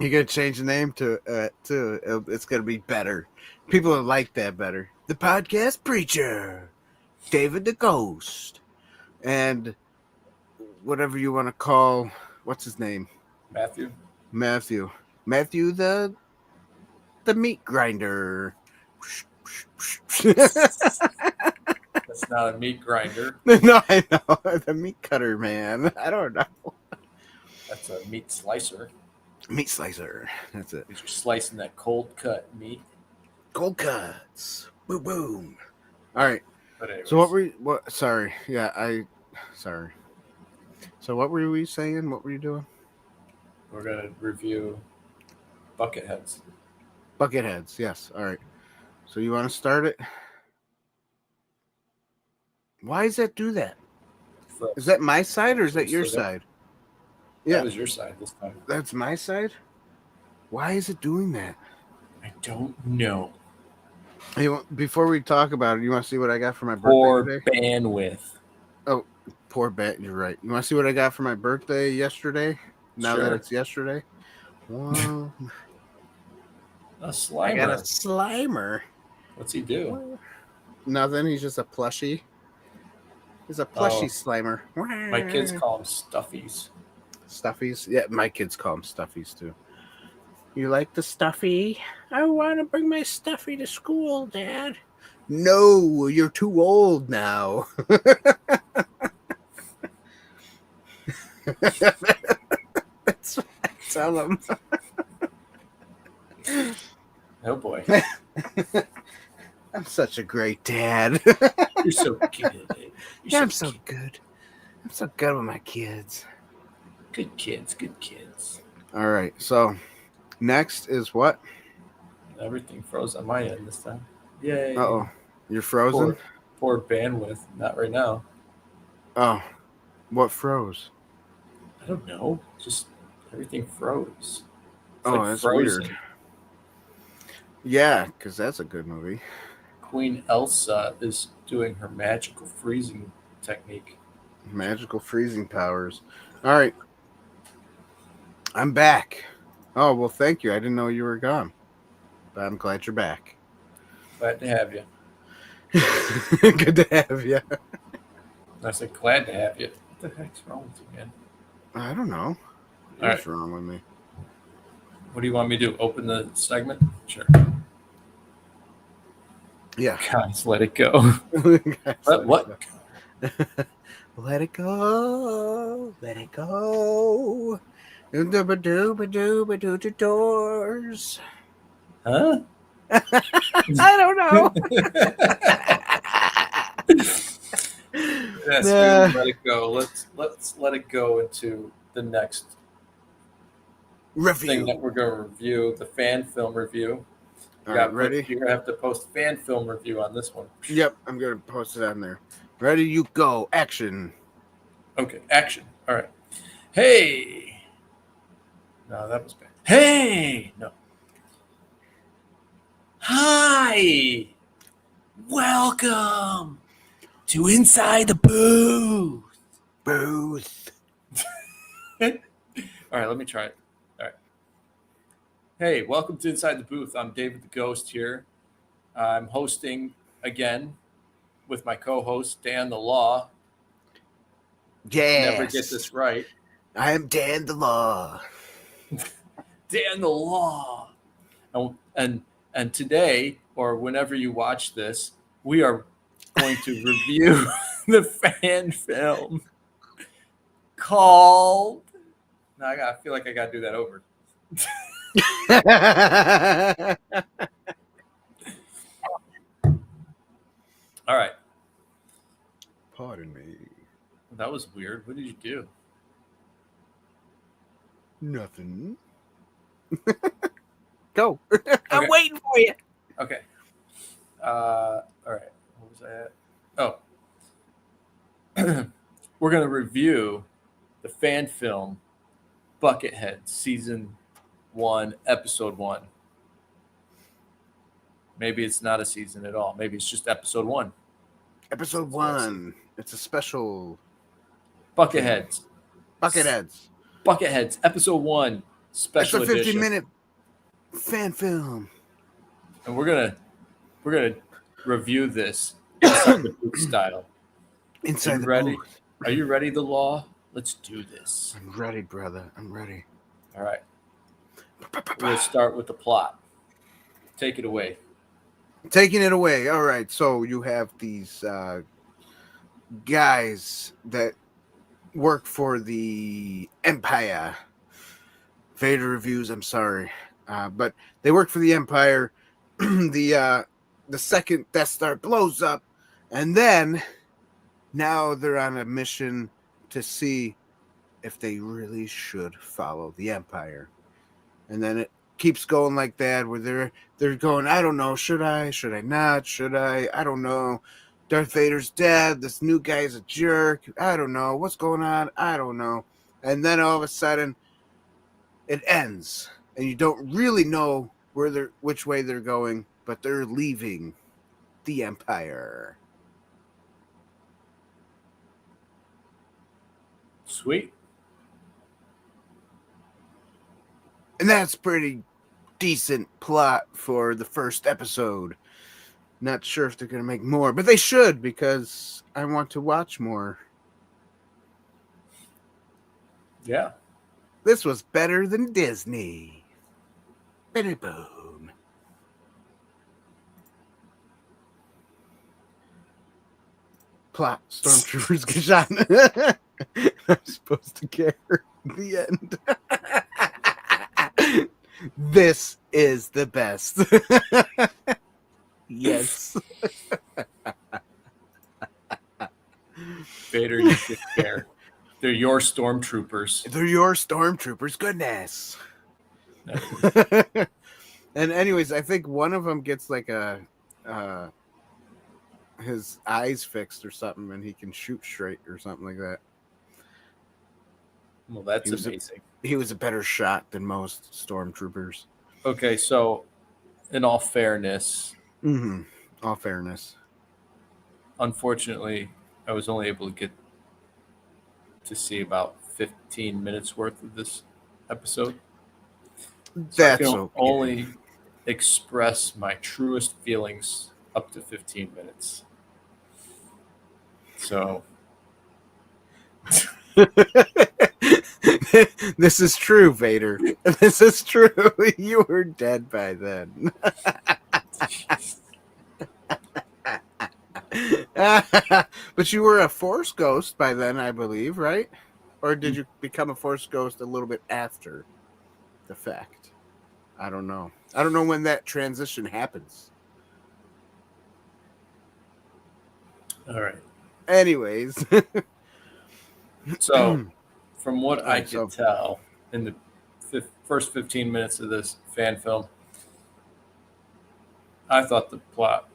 You're gonna change the name to too. It's gonna be better. People will like that better. The podcast preacher, David the Ghost, and whatever you want to call. What's his name? Matthew the meat grinder. That's not a meat grinder. No, I know. The meat cutter, man. I don't know. That's a meat slicer. Meat slicer. That's it. You're slicing that cold cut meat. Cold cuts. Boom, boom. All right. But anyways. So sorry. Yeah, sorry. So what were we saying? What were you doing? We're going to review Bucketheads. Bucketheads, yes. All right. So you want to start it? Why does that do that? Is that my side or is that your side? Yeah. That was your side this time. That's my side? Why is it doing that? I don't know. Hey, before we talk about it, you want to see what I got for my birthday today? Poor bandwidth. Oh, poor bat. You're right. You want to see what I got for my birthday yesterday? Now that it's yesterday? Well, a Slimer. I got a Slimer. What's he do? Nothing. He's just a plushie. He's a plushie Slimer. My kids call him Stuffies. Stuffies? Yeah, my kids call them Stuffies too. You like the Stuffy? I want to bring my Stuffy to school, Dad. No, you're too old now. That's what I tell them. Oh boy. I'm such a great dad. You're so good. I'm so good. I'm so good with my kids. Good kids. All right, so next is what? Everything froze on my end this time. Yay. Uh-oh. You're frozen? Poor bandwidth. Not right now. Oh. What froze? I don't know. Just everything froze. It's that's Frozen. Weird. Yeah, because that's a good movie. Queen Elsa is doing her magical freezing technique. Magical freezing powers. All right. I'm back. Oh, well, thank you. I didn't know you were gone. But I'm glad you're back. Glad to have you. Good to have you. I said, glad to have you. What the heck's wrong with you, man? I don't know. What's wrong with me? What do you want me to do? Open the segment? Sure. Yeah. Guys, let it go. What? Let it go. Let it go. Doors. Huh? I don't know. Yes, let it go. Let's let it go into the next thing that we're going to review, the fan film review. All right, ready? You're going to have to post fan film review on this one. Yep, I'm going to post it on there. Ready, you go. Action. Okay, action. All right. Hey. No, that was bad. Hey. No. Hi. Welcome to Inside the Booth. All right, let me try it. All right. Hey, welcome to Inside the Booth. I'm David the Ghost here. I'm hosting again with my co-host, Dan the Law. Yes. Never get this right. I am Dan the Law. Dan the Law. And today, or whenever you watch this, we are going to review the fan film called... No, I feel like I got to do that over. All right. Pardon me. That was weird. What did you do? Nothing. Go. I'm waiting for you. Okay. All right. What was that? Oh. We're going to review the fan film Bucketheads, Season 1, Episode 1. Maybe it's not a season at all. Maybe it's just Episode 1. Episode 1. It's a special... Bucketheads. Bucketheads, Episode 1, special edition. It's a 50-minute fan film. And we're gonna review this inside the booth style. Inside the ready? Booth. Are you ready, the Law? Let's do this. I'm ready, brother. I'm ready. All right. We'll start with the plot. Take it away. Taking it away. All right. So you have these guys that work for the Empire. Vader reviews. I'm sorry, but they work for the Empire. The second Death Star blows up, and then now they're on a mission to see if they really should follow the Empire. And then it keeps going like that, where they're going, I don't know, should I not, I don't know, Darth Vader's dead, this new guy's a jerk, I don't know, what's going on, I don't know. And then all of a sudden it ends, and you don't really know which way they're going, but they're leaving the Empire. Sweet. And that's pretty decent plot for the first episode. Not sure if they're going to make more, but they should, because I want to watch more. Yeah. This was better than Disney. Bitty boom. Plot: Stormtroopers get shot. I'm supposed to care. The end. This is the best. Yes. Vader, you should care. They're your stormtroopers. They're your stormtroopers. Goodness. And anyways, I think one of them gets like his eyes fixed or something, and he can shoot straight or something like that. Well, that's amazing. He was a better shot than most stormtroopers. Okay, so in all fairness, all fairness, unfortunately, I was only able to get to see about 15 minutes worth of this episode. So That's I can okay. only express my truest feelings up to 15 minutes. So This is true, Vader. This is true. You were dead by then. But you were a Force ghost by then, I believe, right? Or did you become a Force ghost a little bit after the fact? I don't know. I don't know when that transition happens. all right. Anyways. So from what I Alright, could tell in the first 15 minutes of this fan film, I thought the plot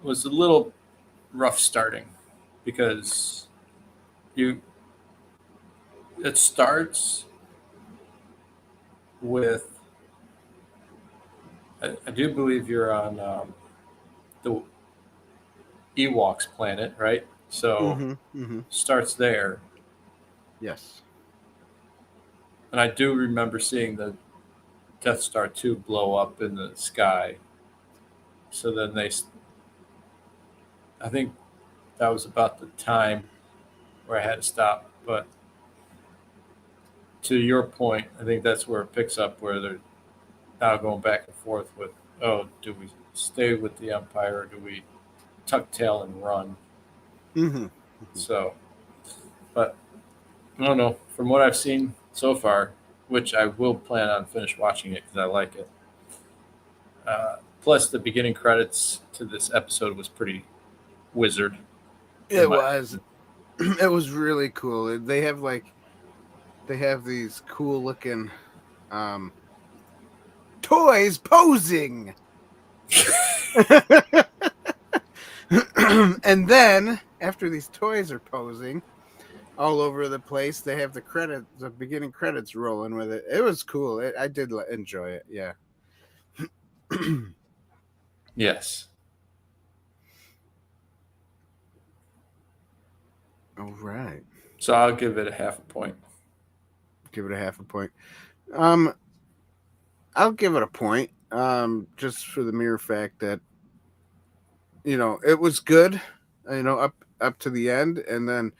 was a little rough starting because it starts with I do believe you're on the Ewoks planet, right? So starts there, Yes. and I do remember seeing the Death Star 2 blow up in the sky. So then I think that was about the time where I had to stop. But to your point, I think that's where it picks up, where they're now going back and forth with, oh, do we stay with the Empire or do we tuck tail and run? So, but I don't know. From what I've seen so far, which I will plan on finish watching it because I like it. Plus, the beginning credits to this episode was pretty wizard. It was. It was really cool. They have these cool looking toys posing. And then after these toys are posing all over the place, they have the beginning credits rolling with it. It was cool. I did enjoy it. Yeah. Yes. All right. So I'll give it a half a point. Give it a half a point. I'll give it a point. Just for the mere fact that it was good. Up to the end, and then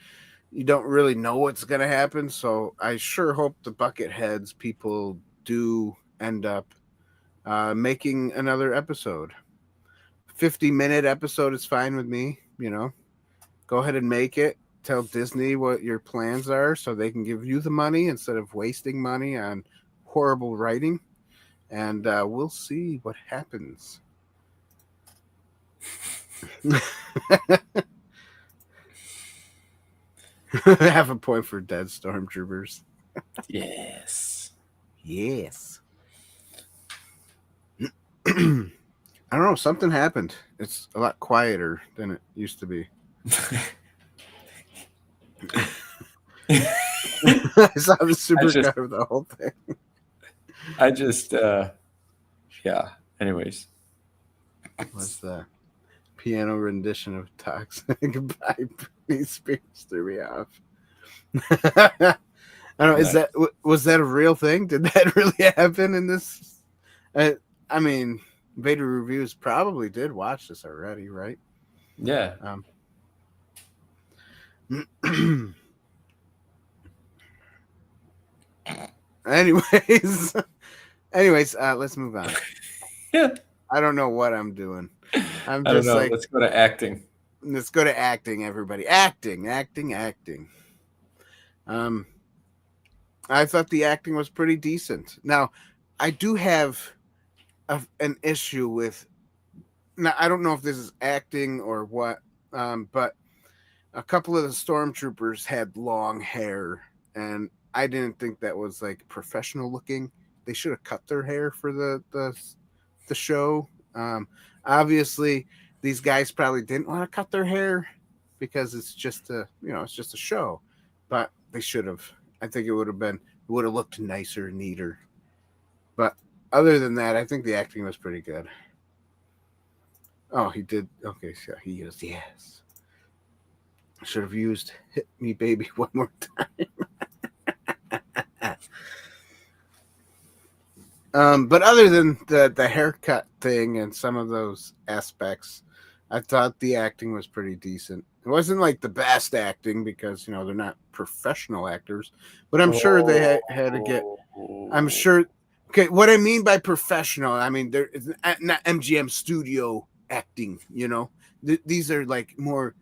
you don't really know what's going to happen. So I sure hope the Bucketheads people do end up making another episode. 50-minute episode is fine with me. Go ahead and make it. Tell Disney what your plans are so they can give you the money instead of wasting money on horrible writing. And we'll see what happens. Half a point for dead stormtroopers. Yes. Yes. I don't know. Something happened. It's a lot quieter than it used to be. I saw the supercut of the whole thing. I just, yeah. Anyways. Was the piano rendition of Toxic by Britney Spears threw me off. I don't know. Was that a real thing? Did that really happen in this? I mean, Beta Reviews probably did watch this already, right? Yeah. Anyways, let's move on. Yeah. I don't know what I'm doing. I don't know. Let's go to acting. Let's go to acting, everybody. Acting. I thought the acting was pretty decent. Now, I do have an issue with. Now, I don't know if this is acting or what, but a couple of the stormtroopers had long hair, and I didn't think that was like professional looking. They should have cut their hair for the show. Obviously, these guys probably didn't want to cut their hair because it's just a show, but they should have. I think it would have looked nicer, neater. But other than that, I think the acting was pretty good. Oh, he did. Okay, so he goes, yes. Should have used "Hit Me, Baby, One More Time." But other than the haircut thing and some of those aspects, I thought the acting was pretty decent. It wasn't like the best acting because they're not professional actors, but I'm sure they had to get. I'm sure. Okay, what I mean by professional, I mean it's not MGM studio acting. These are like more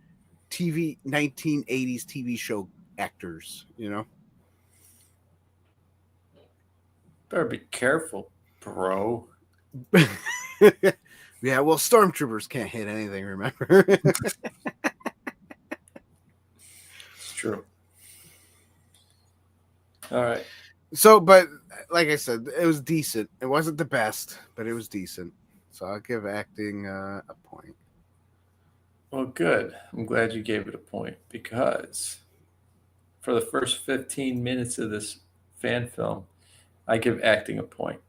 1980s TV show actors. Better be careful, bro. Yeah, well, stormtroopers can't hit anything, remember? It's true. All right. So, but like I said, it was decent. It wasn't the best, but it was decent. So I'll give acting a point. Well, good. I'm glad you gave it a point because for the first 15 minutes of this fan film, I give acting a point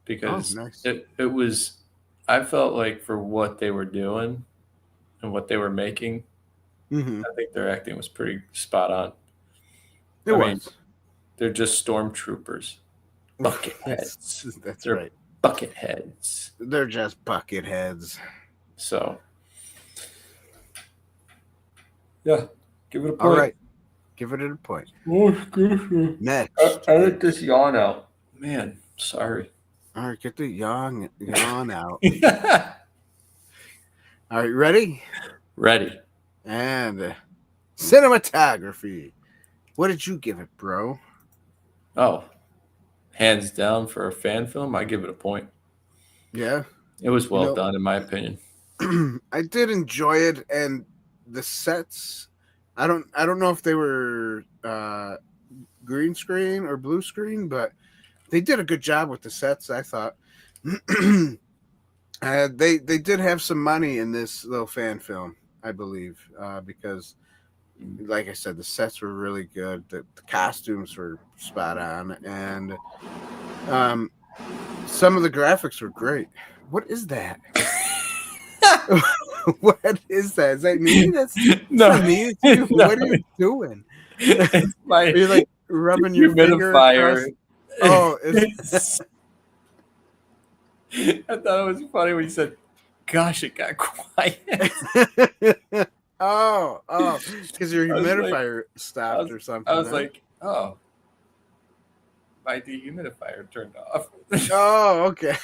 because nice. it was, I felt like for what they were doing and what they were making, Mm-hmm. I think their acting was pretty spot on. It was. They're just stormtroopers. Bucketheads. That's They're right. Bucketheads. They're just bucketheads. So, yeah, give it a point. All right. Give it a point. Next. Edit this yawn out. Man, sorry. All right, get the yawn out. All right, ready? Ready. And cinematography. What did you give it, bro? Oh, hands down for a fan film, I give it a point. Yeah. It was well done, in my opinion. I did enjoy it, and the sets. I don't know if they were green screen or blue screen, but they did a good job with the sets, I thought. They did have some money in this little fan film, I believe, because, like I said, the sets were really good. The costumes were spot on, and some of the graphics were great. What is that? What is that? Is that me? That's not me. It's you. No. What are you doing? It's my Are you like rubbing your finger across? Oh, I thought it was funny when you said, "Gosh, it got quiet." oh, because your humidifier stopped or something. I was like, "Oh, my dehumidifier turned off." Oh, okay.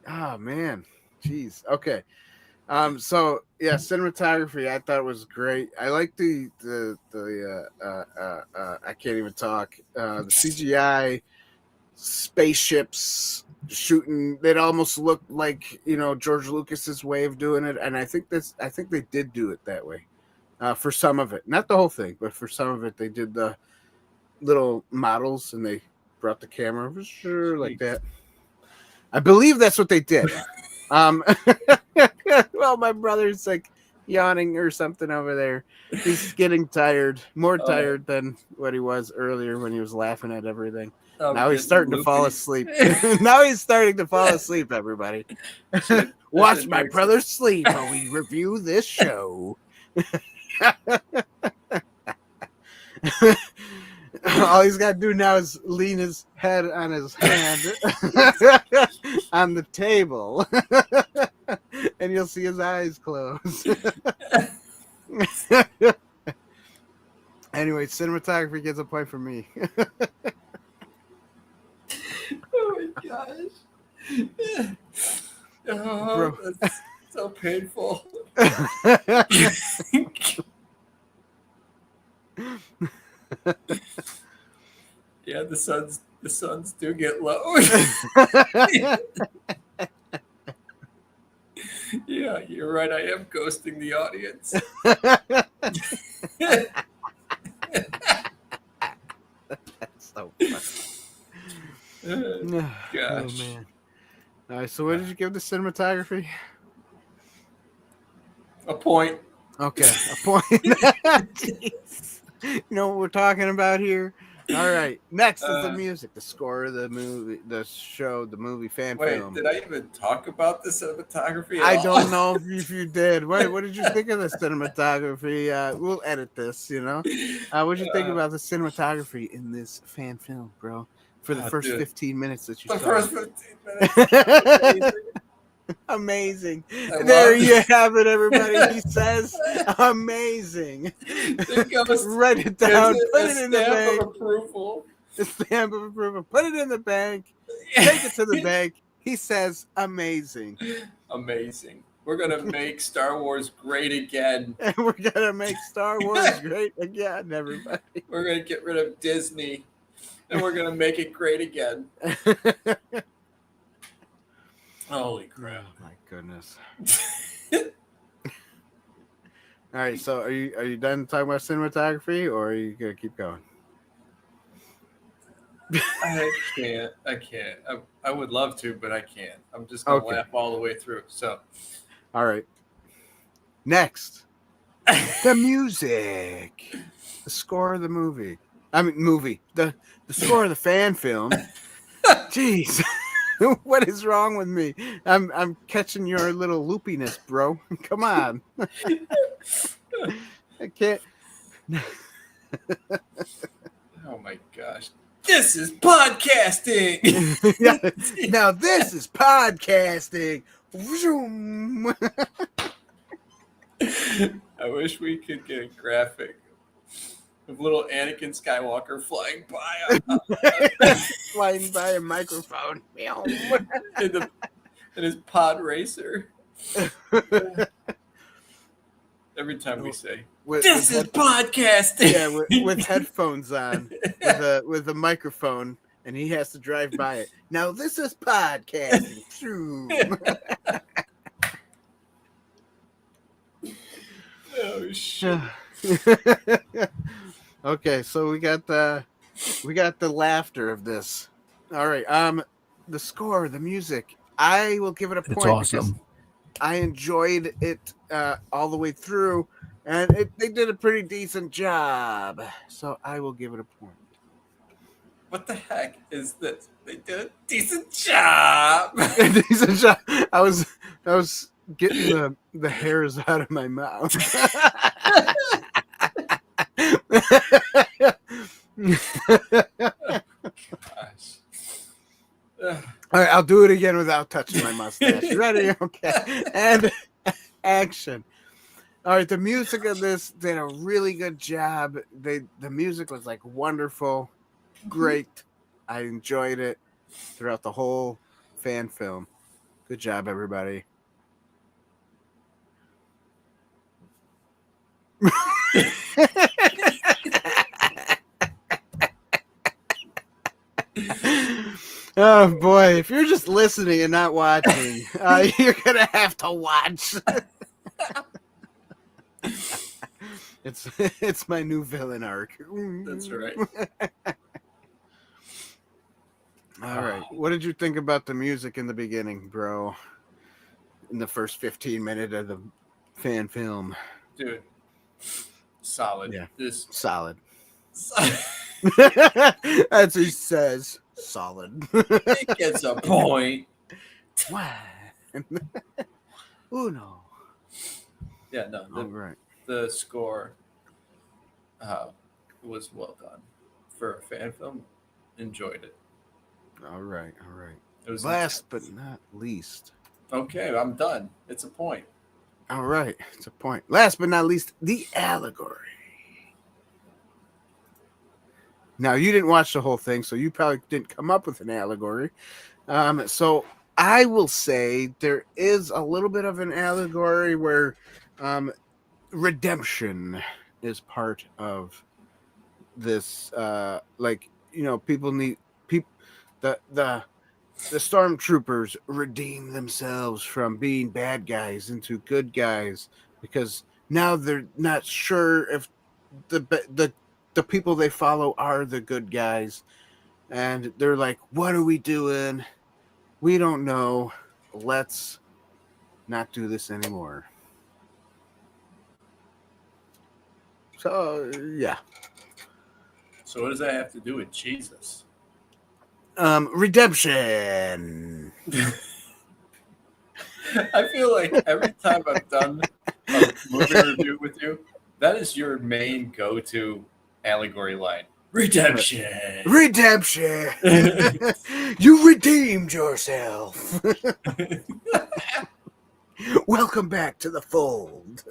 Oh man, jeez. Okay. So yeah, cinematography I thought was great. I like the I can't even talk. The CGI spaceships shooting. It almost looked like George Lucas's way of doing it, and I think they did do it that way. For some of it, not the whole thing, but for some of it, they did the little models and they brought the camera like that. I believe that's what they did. Well, my brother's like yawning or something over there. He's getting tired, more tired than what he was earlier when he was laughing at everything. Now he's starting to fall asleep. Now he's starting to fall asleep, everybody. Watch my brother sleep while we review this show. All he's got to do now is lean his head on his hand on the table, and you'll see his eyes close. Anyway, cinematography gets a point for me. Oh my gosh. Oh, that's so painful. Yeah, the suns do get low. Yeah, you're right. I am ghosting the audience. That's so funny. Gosh. Oh man. All right, so what did you give the cinematography? A point. Okay, a point. Jeez. You know what we're talking about here? All right. Next is the music, the score of the movie, the show, the movie, fan film. Did I even talk about the cinematography? I don't know if you did. What did you think of the cinematography? We'll edit this, you know. What did you think about the cinematography in this fan film, bro? For the first 15 minutes that you saw. The first 15 minutes. Amazing. There you have it, everybody. He says amazing. Write it down. Put it in the bank. Approval. The stamp of approval. Put it in the bank. Take it to the bank. He says amazing. Amazing. We're going to make Star Wars great again. And we're going to make Star Wars great again, everybody. We're going to get rid of Disney. And we're going to make it great again. Holy crap. Oh my goodness. All right, so are you done talking about cinematography, or are you gonna keep going? I can't. I would love to, but I can't. I'm just gonna laugh all the way through. So all right. Next. The music. The score of the movie. The score of the fan film. Jeez. What is wrong with me? I'm catching your little loopiness, bro. Come on. I can't. Oh my gosh. This is podcasting. Yeah. Now this is podcasting. I wish we could get a graphic of little Anakin Skywalker flying by. Flying by a microphone. in his pod racer. Every time we say, this is podcasting. Yeah, with headphones on, with a microphone, and he has to drive by it. Now this is podcasting. Oh shit. Okay, so we got the laughter of this. All right, the score, the music. I will give it a point. It's awesome. I enjoyed it all the way through, and they did a pretty decent job. So I will give it a point. What the heck is this? They did a decent job. Decent job. I was getting the hairs out of my mouth. Gosh. All right, I'll do it again without touching my mustache. Ready? Okay. And action. All right, the music of this did a really good job. The music was like wonderful, great. I enjoyed it throughout the whole fan film. Good job, everybody. Oh boy, if you're just listening and not watching, you're gonna have to watch. It's my new villain arc. That's right. All right. What did you think about the music in the beginning, bro? In the first 15 minutes of the fan film. Dude. Solid. Yeah. Solid. That's what he says. Solid. It gets a point. Why? Uno. Yeah, no. The score was well done for a fan film. Enjoyed it. All right. It was last but not least. Okay, I'm done. It's a point. All right, it's a point. Last but not least, the allegory. Now, you didn't watch the whole thing, so you probably didn't come up with an allegory. So I will say there is a little bit of an allegory where redemption is part of this. People need the stormtroopers redeem themselves from being bad guys into good guys because now they're not sure if the people they follow are the good guys, and they're like, what are we doing? We don't know. Let's not do this anymore. So yeah, So what does that have to do with Jesus? Redemption. I feel like every time I've done a movie review with you, that is your main go-to allegory line. Redemption. Redemption. You redeemed yourself. Welcome back to the fold.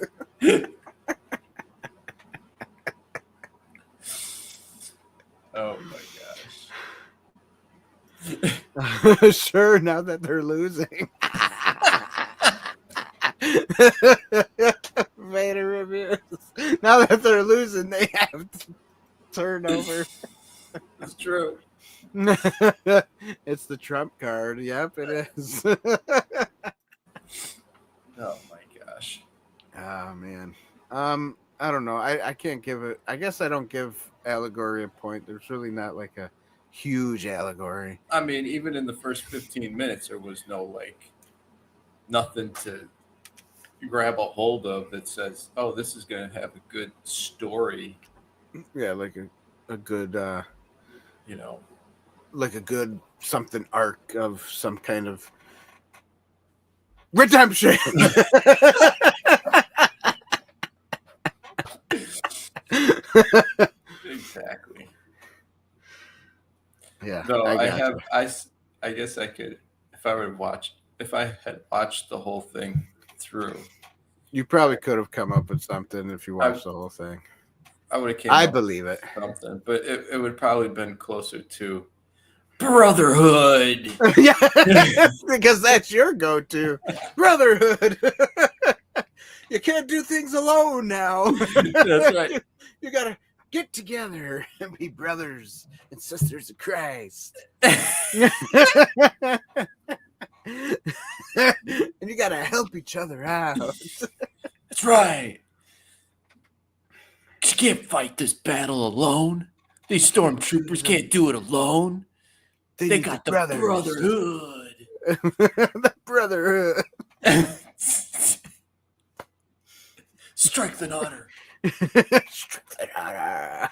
Oh my gosh. Sure, now that they're losing. Vader reviews. Now that they're losing, they have turnover. It's true. It's the Trump card. Yep, it is. Oh my gosh. Oh man. I don't know. I can't give it. I guess I don't give allegory a point. There's really not like a huge allegory. I mean, even in the first 15 minutes, there was nothing to grab a hold of that says, "Oh, this is going to have a good story." Yeah, like a good, like a good something arc of some kind of redemption. Exactly. Yeah. No, I guess I could, if I had watched the whole thing through. You probably could have come up with something if you watched the whole thing. I would have came. I believe it. Something, but it would probably been closer to brotherhood. Yeah, because that's your go-to brotherhood. You can't do things alone now. That's right. You gotta get together and be brothers and sisters of Christ. And you gotta help each other out. That's right. You can't fight this battle alone. These stormtroopers can't do it alone. They got the brotherhood. The brotherhood. Strength and honor. Strength and honor.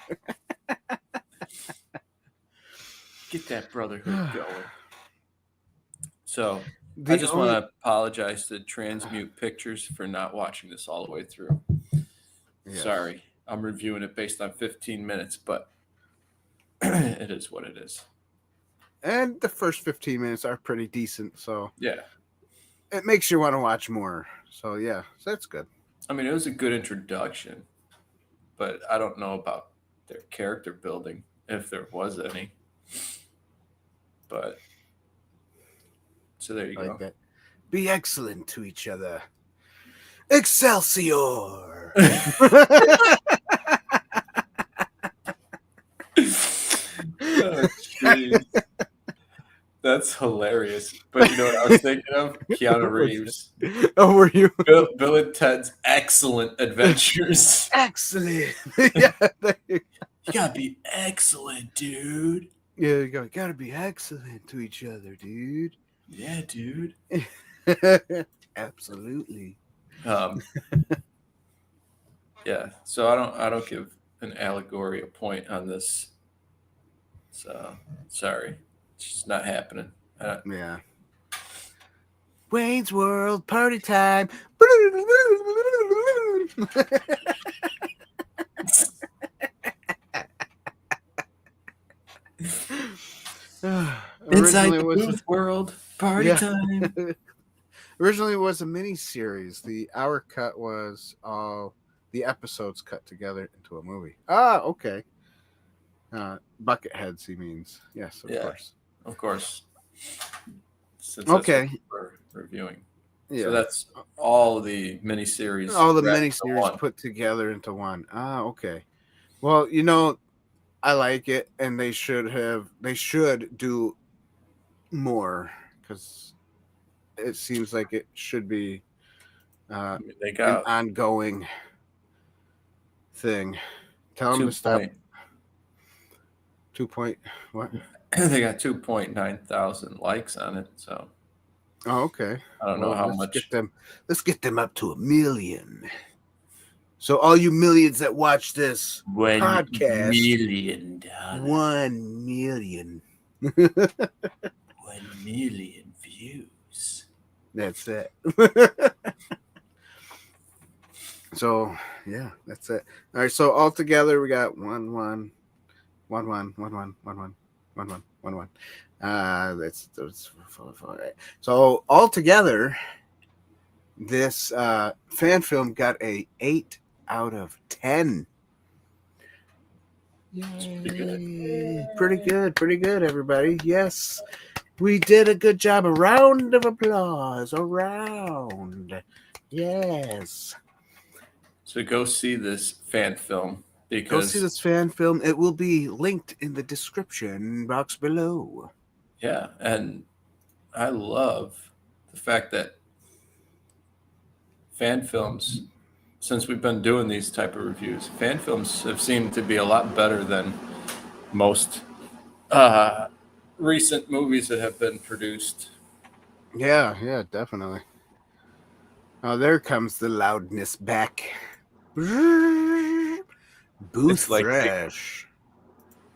Get that brotherhood going. So I just want to apologize to Transmute Pictures for not watching this all the way through. Yes. Sorry, I'm reviewing it based on 15 minutes, but it is what it is. And the first 15 minutes are pretty decent, so yeah, it makes you want to watch more. So yeah, so that's good. I mean, it was a good introduction, but I don't know about their character building, if there was any. But so there you go. That. Be excellent to each other. Excelsior. Oh, jeez. That's hilarious. But you know what I was thinking of? Keanu Reeves. Oh, were you? Bill and Ted's Excellent Adventures. Excellent. Yeah, you gotta be excellent, dude. Yeah, you gotta be excellent to each other, dude. Yeah, dude. Absolutely. Yeah. So I don't give an allegory a point on this. So sorry, it's just not happening. Yeah. Wayne's World party time. Inside the Booth World party time. Originally, it was a mini series. The hour cut was all the episodes cut together into a movie. Ah, okay. Bucketheads, he means. Yes, of course. Of course. Since okay. That's what we're reviewing. Yeah. So that's all the miniseries. All the miniseries put together into one. Ah, okay. Well, you know, I like it, and they should do more, because it seems like it should be an ongoing thing. Tell them to stop. 2 point what? They got 2.9 thousand likes on it. So. Oh, okay. I don't know how much. Let's get them up to 1 million. So all you millions that watch this $1 podcast, million. 1 million. 1 million views. That's it. So yeah, that's it. All right. So all together we got 1 1 1 1 1 1 1 1 1 1 1 1. That's 4, 4, 8. So all together, this fan film got a 8 out of 10. Yay. Pretty good, everybody. Yes, we did a good job. A round of applause. Around. Yes. So go see this fan film because go see this fan film. It will be linked in the description box below. Yeah, and I love the fact that fan films, since we've been doing these type of reviews, fan films have seemed to be a lot better than most recent movies that have been produced. Yeah, definitely. Oh, there comes the loudness back. Booth fresh.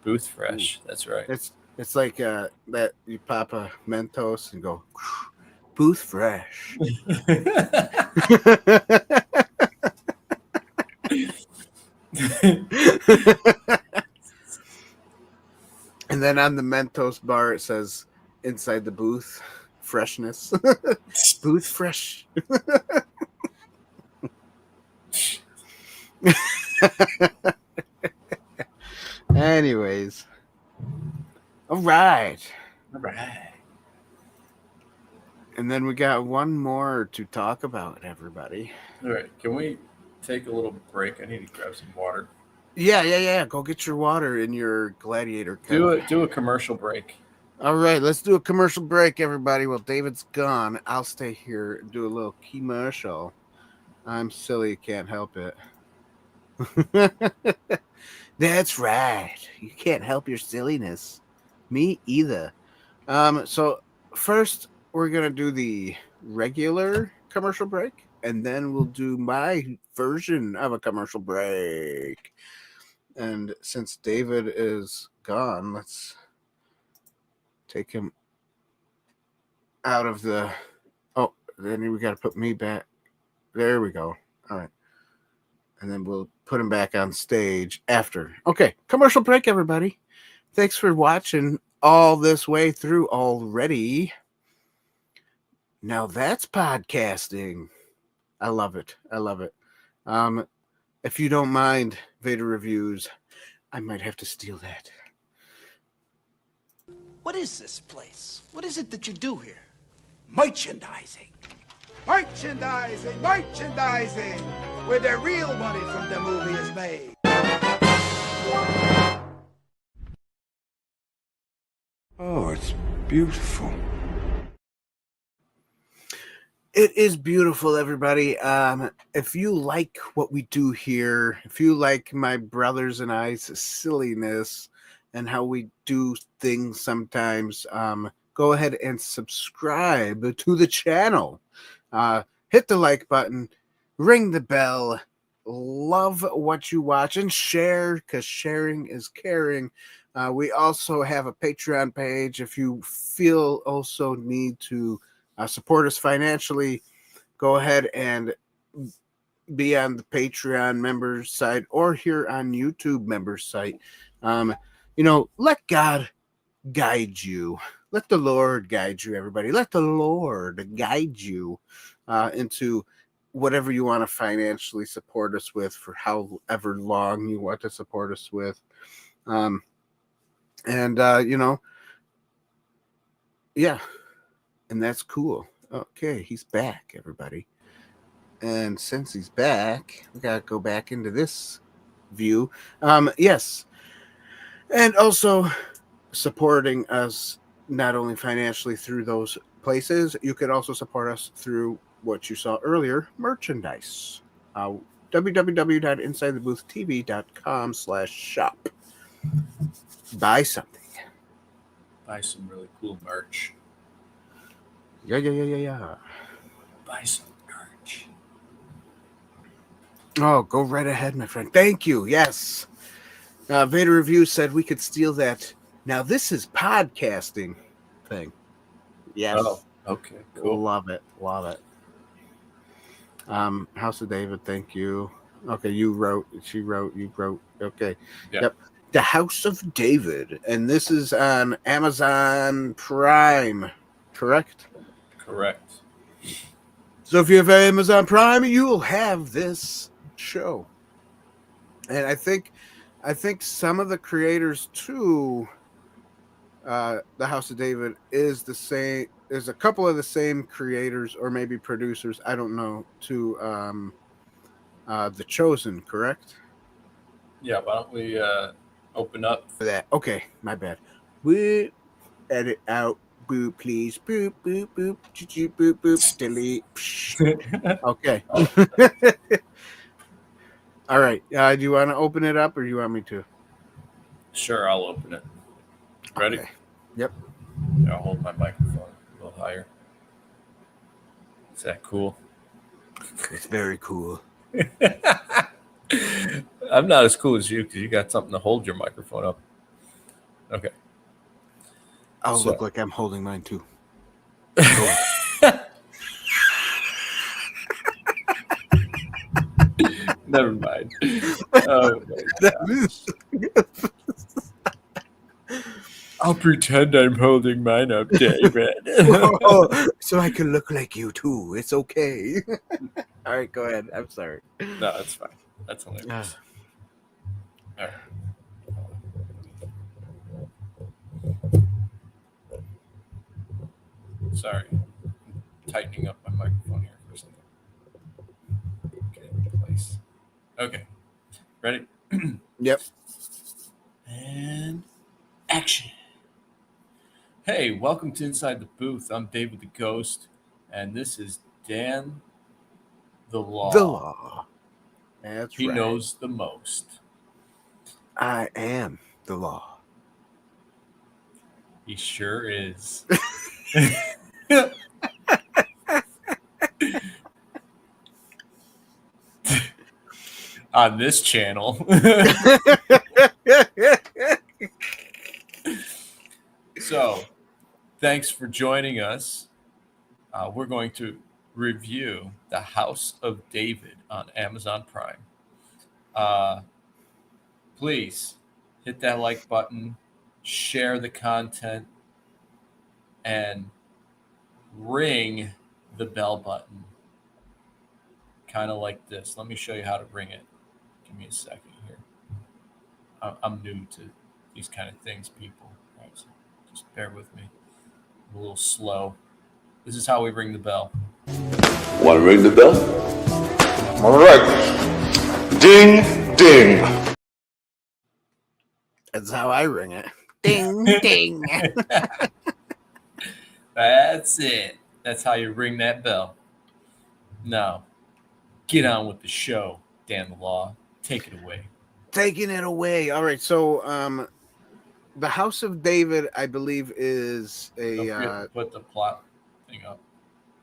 Booth fresh. That's right. It's like that you pop a Mentos and go booth fresh. And then on the Mentos bar it says inside the booth freshness. Booth fresh. Anyways. All right. And then we got one more to talk about, everybody. All right. Can we take a little break? I need to grab some water. Yeah. Go get your water in your Gladiator cup. Do a commercial break. All right, let's do a commercial break, everybody. Well, David's gone. I'll stay here and do a little commercial. I'm silly, can't help it. That's right. You can't help your silliness. Me either. So first we're gonna do the regular commercial break, and then we'll do my version of a commercial break. And since David is gone, let's take him out of the... Oh, then we got to put me back. There we go. All right. And then we'll put him back on stage after. Okay, commercial break, everybody. Thanks for watching all this way through already. Now that's podcasting. I love it. If you don't mind, Vader Reviews, I might have to steal that. What is this place? What is it that you do here? Merchandising. Merchandising! Where the real money from the movie is made. Oh, it's beautiful. It is beautiful, everybody. If you like what we do here, if you like my brothers and I's silliness and how we do things sometimes, go ahead and subscribe to the channel. Hit the like button, ring the bell, love what you watch, and share, because sharing is caring. We also have a Patreon page. If you feel also need to support us financially, go ahead and be on the Patreon members site or here on YouTube members site. Let God guide you. Let the Lord guide you, everybody. Let the Lord guide you into whatever you want to financially support us with for however long you want to support us with. Yeah. And that's cool. Okay, he's back, everybody. And since he's back, we got to go back into this view. Yes. And also supporting us not only financially through those places, you could also support us through what you saw earlier, merchandise. www.insidetheboothtv.com/shop. Buy something. Buy some really cool merch. Yeah. Buy some merch. Oh, go right ahead, my friend. Thank you. Yes. Vader Review said we could steal that. Now, this is podcasting thing. Yes. Oh, okay, cool. Love it. Love it. House of David, thank you. Okay, you wrote, she wrote, you wrote. Okay. Yeah. Yep. The House of David. And this is on Amazon Prime, correct? Correct. So if you have Amazon Prime, you'll have this show. And I think some of the creators too, the House of David is the same. There's a couple of the same creators or maybe producers. I don't know. To The Chosen, correct? Yeah. Why don't we open up? For that. Okay, my bad. We edit out. Boop, please. Boop, boop, boop. Boop, boop, boop. Delete. Okay. All right. Do you want to open it up or do you want me to? Sure, I'll open it. Ready? Okay. Yep. I'll hold my microphone a little higher. Is that cool? It's very cool. I'm not as cool as you because you got something to hold your microphone up. Okay. I'll So- look like I'm holding mine too. Never mind. Oh, my gosh. I'll pretend I'm holding mine up, David. So I can look like you too. It's okay. All right, go ahead. I'm sorry. No, that's fine. That's hilarious. All right. Sorry. I'm tightening up my microphone here for a second. Get it in place. Okay. Ready? Yep. And action. Hey, welcome to Inside the Booth. I'm David the Ghost, and this is Dan the Law. The law. That's He right. knows the most. I am the law. He sure is. On this channel. So, thanks for joining us. We're going to review The House of David on Amazon Prime. Please hit that like button, share the content, and ring the bell button. Kind of like this. Let me show you how to ring it. Give me a second here. I'm new to these kind of things, people. All right, so just bear with me. I'm a little slow. This is how we ring the bell. Want to ring the bell? All right. Ding, ding. That's how I ring it. Ding, ding. That's it. That's how you ring that bell. Now, get on with the show, Dan the Law. Take it away. Taking it away. All right. So, the House of David, I believe, is Don't forget a. to put the plot thing up.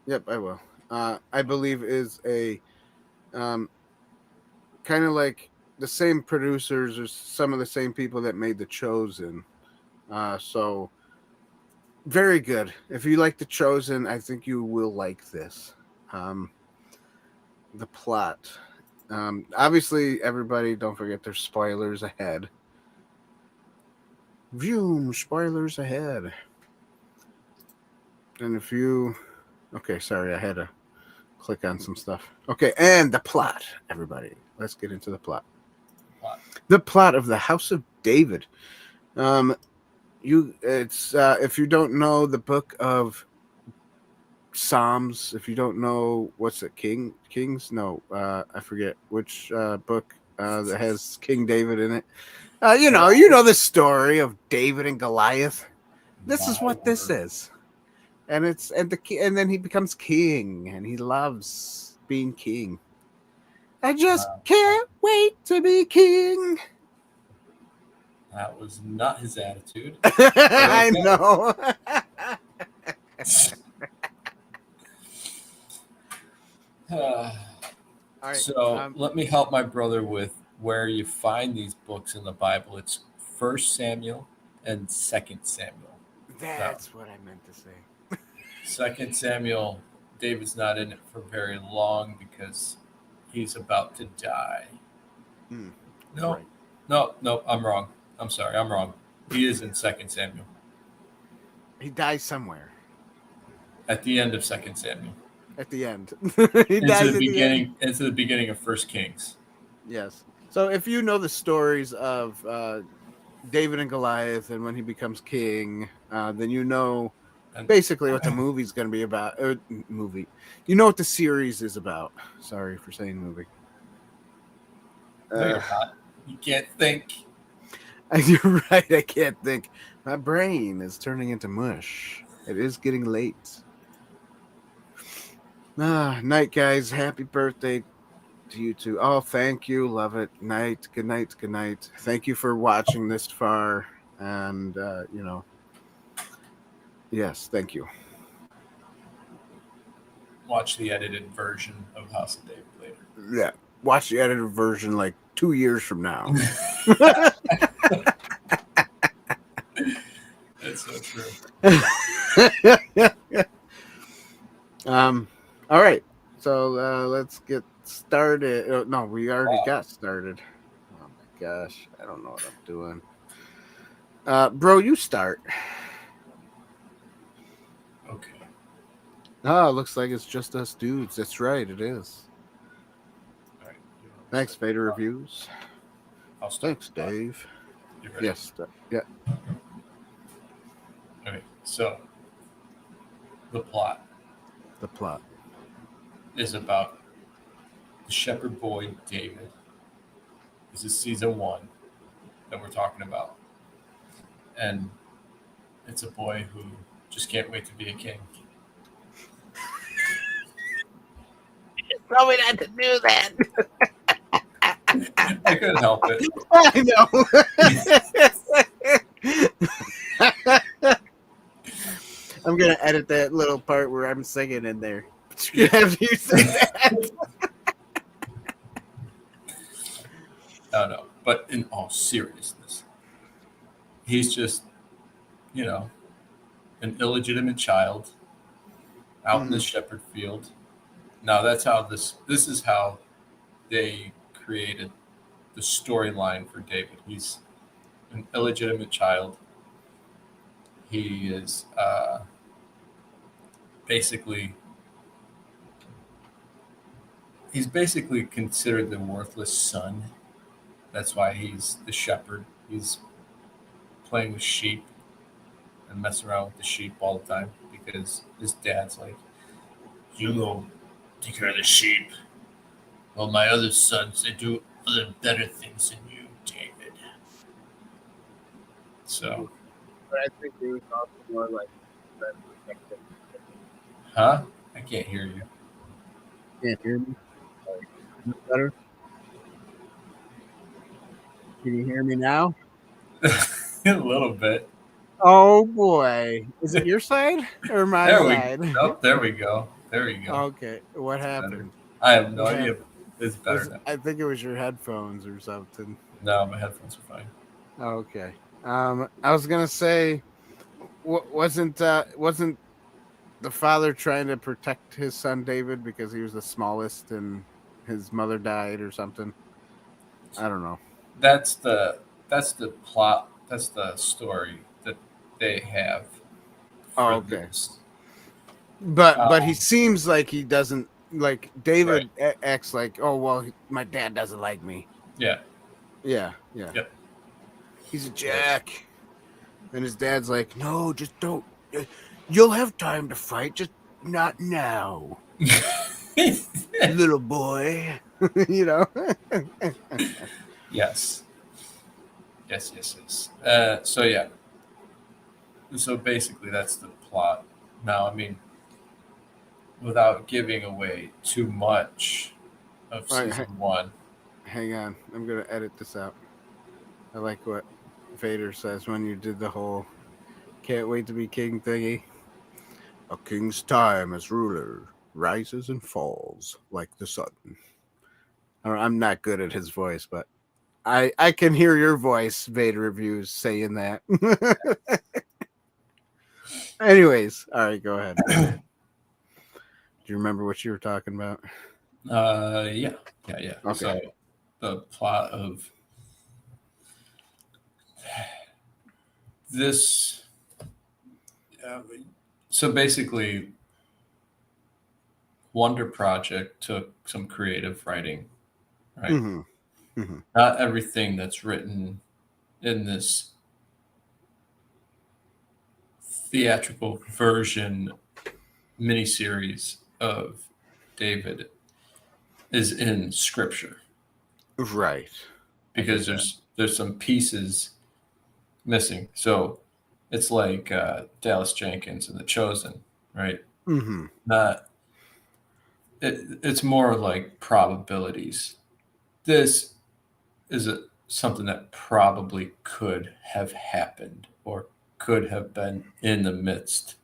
Yep, I will. I believe is a kind of like the same producers or some of the same people that made The Chosen. So very good. If you like The Chosen, I think you will like this. The plot. Obviously, everybody, don't forget there's spoilers ahead. Vroom, spoilers ahead. And if you... Okay, sorry, I had to click on some stuff. Okay, and the plot, everybody. Let's get into the plot. The plot of The House of David. If you don't know the book of Psalms, if you don't know what's it, Kings? No, I forget which book that has King David in it. You know the story of David and Goliath. This is what this is. And and then he becomes king, and he loves being king. I just can't wait to be king. That was not his attitude. I know. All All right. So let me help my brother with where you find these books in the Bible. It's 1 Samuel and 2 Samuel. That's what I meant to say. 2 Samuel, David's not in it for very long because he's about to die. No, right. no, I'm wrong. I'm sorry, I'm wrong. He is in 2 Samuel. He dies somewhere. At the end of 2 Samuel. At the end. He dies at the end. Into the beginning of 1 Kings. Yes. So if you know the stories of David and Goliath and when he becomes king, then you know basically what the movie's going to be about. Movie. You know what the series is about. Sorry for saying movie. No, you're not. You can't think. You're right. I can't think. My brain is turning into mush. It is getting late. Night, guys. Happy birthday to you too. Oh, thank you. Love it. Night. Good night. Good night. Thank you for watching this far. And, yes, thank you. Watch the edited version of House of David later. Yeah. Watch the edited version like 2 years from now. That's so true. All right. So let's get started. Oh, no, we already got started. Oh my gosh. I don't know what I'm doing. Bro, you start. Okay. Oh, looks like it's just us dudes. That's right, it is. All right. Thanks, Vader Reviews. I'll start. Thanks, Dave. You ready? Yes. Yeah. Okay. So the plot is about the shepherd boy David. This is season 1 that we're talking about. And it's a boy who just can't wait to be a king. Probably not to do that. I couldn't help it. I know. I'm gonna edit that little part where I'm singing in there. Have you seen that? No. But in all seriousness, he's just, an illegitimate child out in the shepherd field. Now that's how this is how they created the storyline for David. He's an illegitimate child. He is he's basically considered the worthless son. That's why he's the shepherd. He's playing with sheep and messing around with the sheep all the time because his dad's like, you go take care of the sheep. Well, my other sons, they do other better things than you, David. So. But I think he was also more like protective. Huh? I can't hear you. Can't hear me? Better? Can you hear me now? A little bit. Oh boy. Is it your side or my side? There we go. There you go. Okay. What happened? Better. I have no idea. It's better now. I think it was your headphones or something. No, my headphones are fine. Okay. I was gonna say, wasn't the father trying to protect his son David because he was the smallest and his mother died or something? I don't know. That's the plot. That's the story that they have. Oh, okay. This. But he seems like he doesn't like David acts like, oh well, my dad doesn't like me. Yeah. Yep. He's a jack. And his dad's like, no, just don't. You'll have time to fight, just not now. Little boy. Yes. So basically that's the plot. Now, I mean, without giving away too much of season 1. Hang on. I'm going to edit this out. I like what Vader says when you did the whole can't wait to be king thingy. A king's time as ruler rises and falls like the sun. I'm not good at his voice, but I can hear your voice, Vader Reviews, saying that. Anyways, all right, go ahead. Do you remember what you were talking about? Yeah. Okay. So the plot of this. So basically, Wonder Project took some creative writing, right? Mm-hmm. Mm-hmm. Not everything that's written in this theatrical version miniseries of David is in scripture, Right. because there's some pieces missing. So it's like Dallas Jenkins and The Chosen, right? Mm-hmm. It's more like probabilities. This is something that probably could have happened or could have been in the midst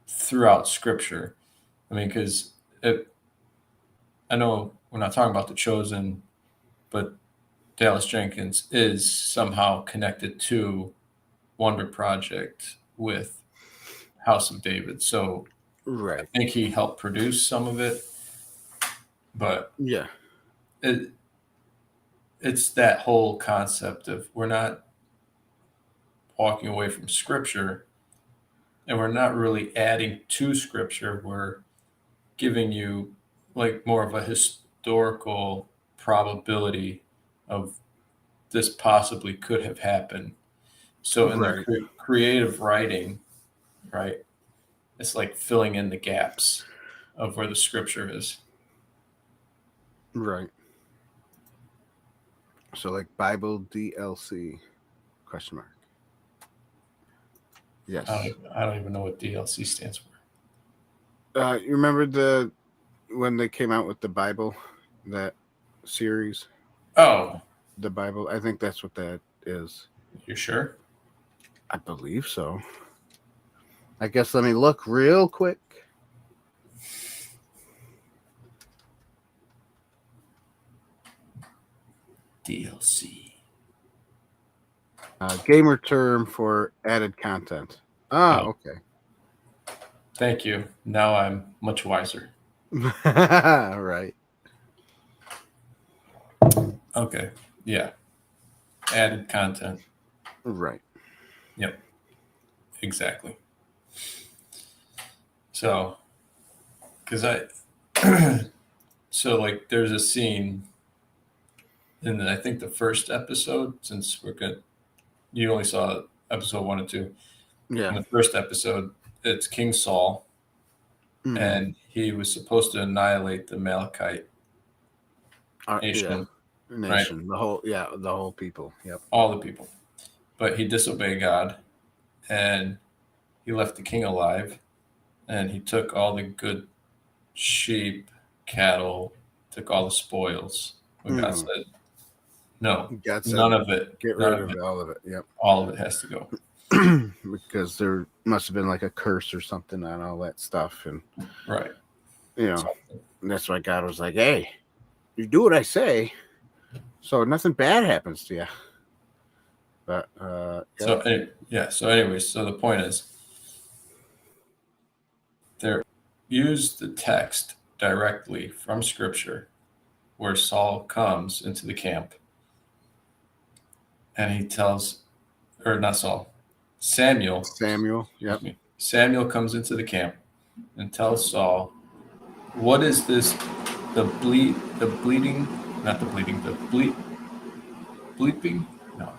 throughout Scripture. I mean, because I know we're not talking about The Chosen, but Dallas Jenkins is somehow connected to Wonder Project with House of David. So Right. I think he helped produce some of it, but Yeah. It's that whole concept of we're not walking away from Scripture, and we're not really adding to Scripture. We're giving you like more of a historical probability of this possibly could have happened. So in Right. the creative writing, right, it's like filling in the gaps of where the Scripture is. Right. So like Bible DLC ? Yes. I don't even know what DLC stands for. You remember when they came out with the Bible, that series? Oh, The Bible. I think that's what that is. you sure? I believe so. I guess let me look real quick. DLC. Gamer term for added content. Okay. Thank you. Now I'm much wiser. Right. Okay. Yeah. Added content. Right. Yep. Exactly. So, so like there's a scene in I think the first episode, since you only saw episode 1 and 2. Yeah. In the first episode, it's King Saul, and he was supposed to annihilate the Amalekite nation. Yeah. Nation. Right? The whole people. Yep. All the people. But he disobeyed God, and he left the king alive, and he took all the good sheep, cattle, took all the spoils. When God said, no, God said, none of it. Get rid of all of it. Yep. All of it has to go. Because there must have been like a curse or something on all that stuff. And, right. And that's why God was like, hey, you do what I say, so nothing bad happens to you. But, So anyways, so the point is, they use the text directly from Scripture where Saul comes into the camp, and he tells, or not Saul, Samuel. Yep. Samuel comes into the camp and tells Saul, what is this, bleeping? No.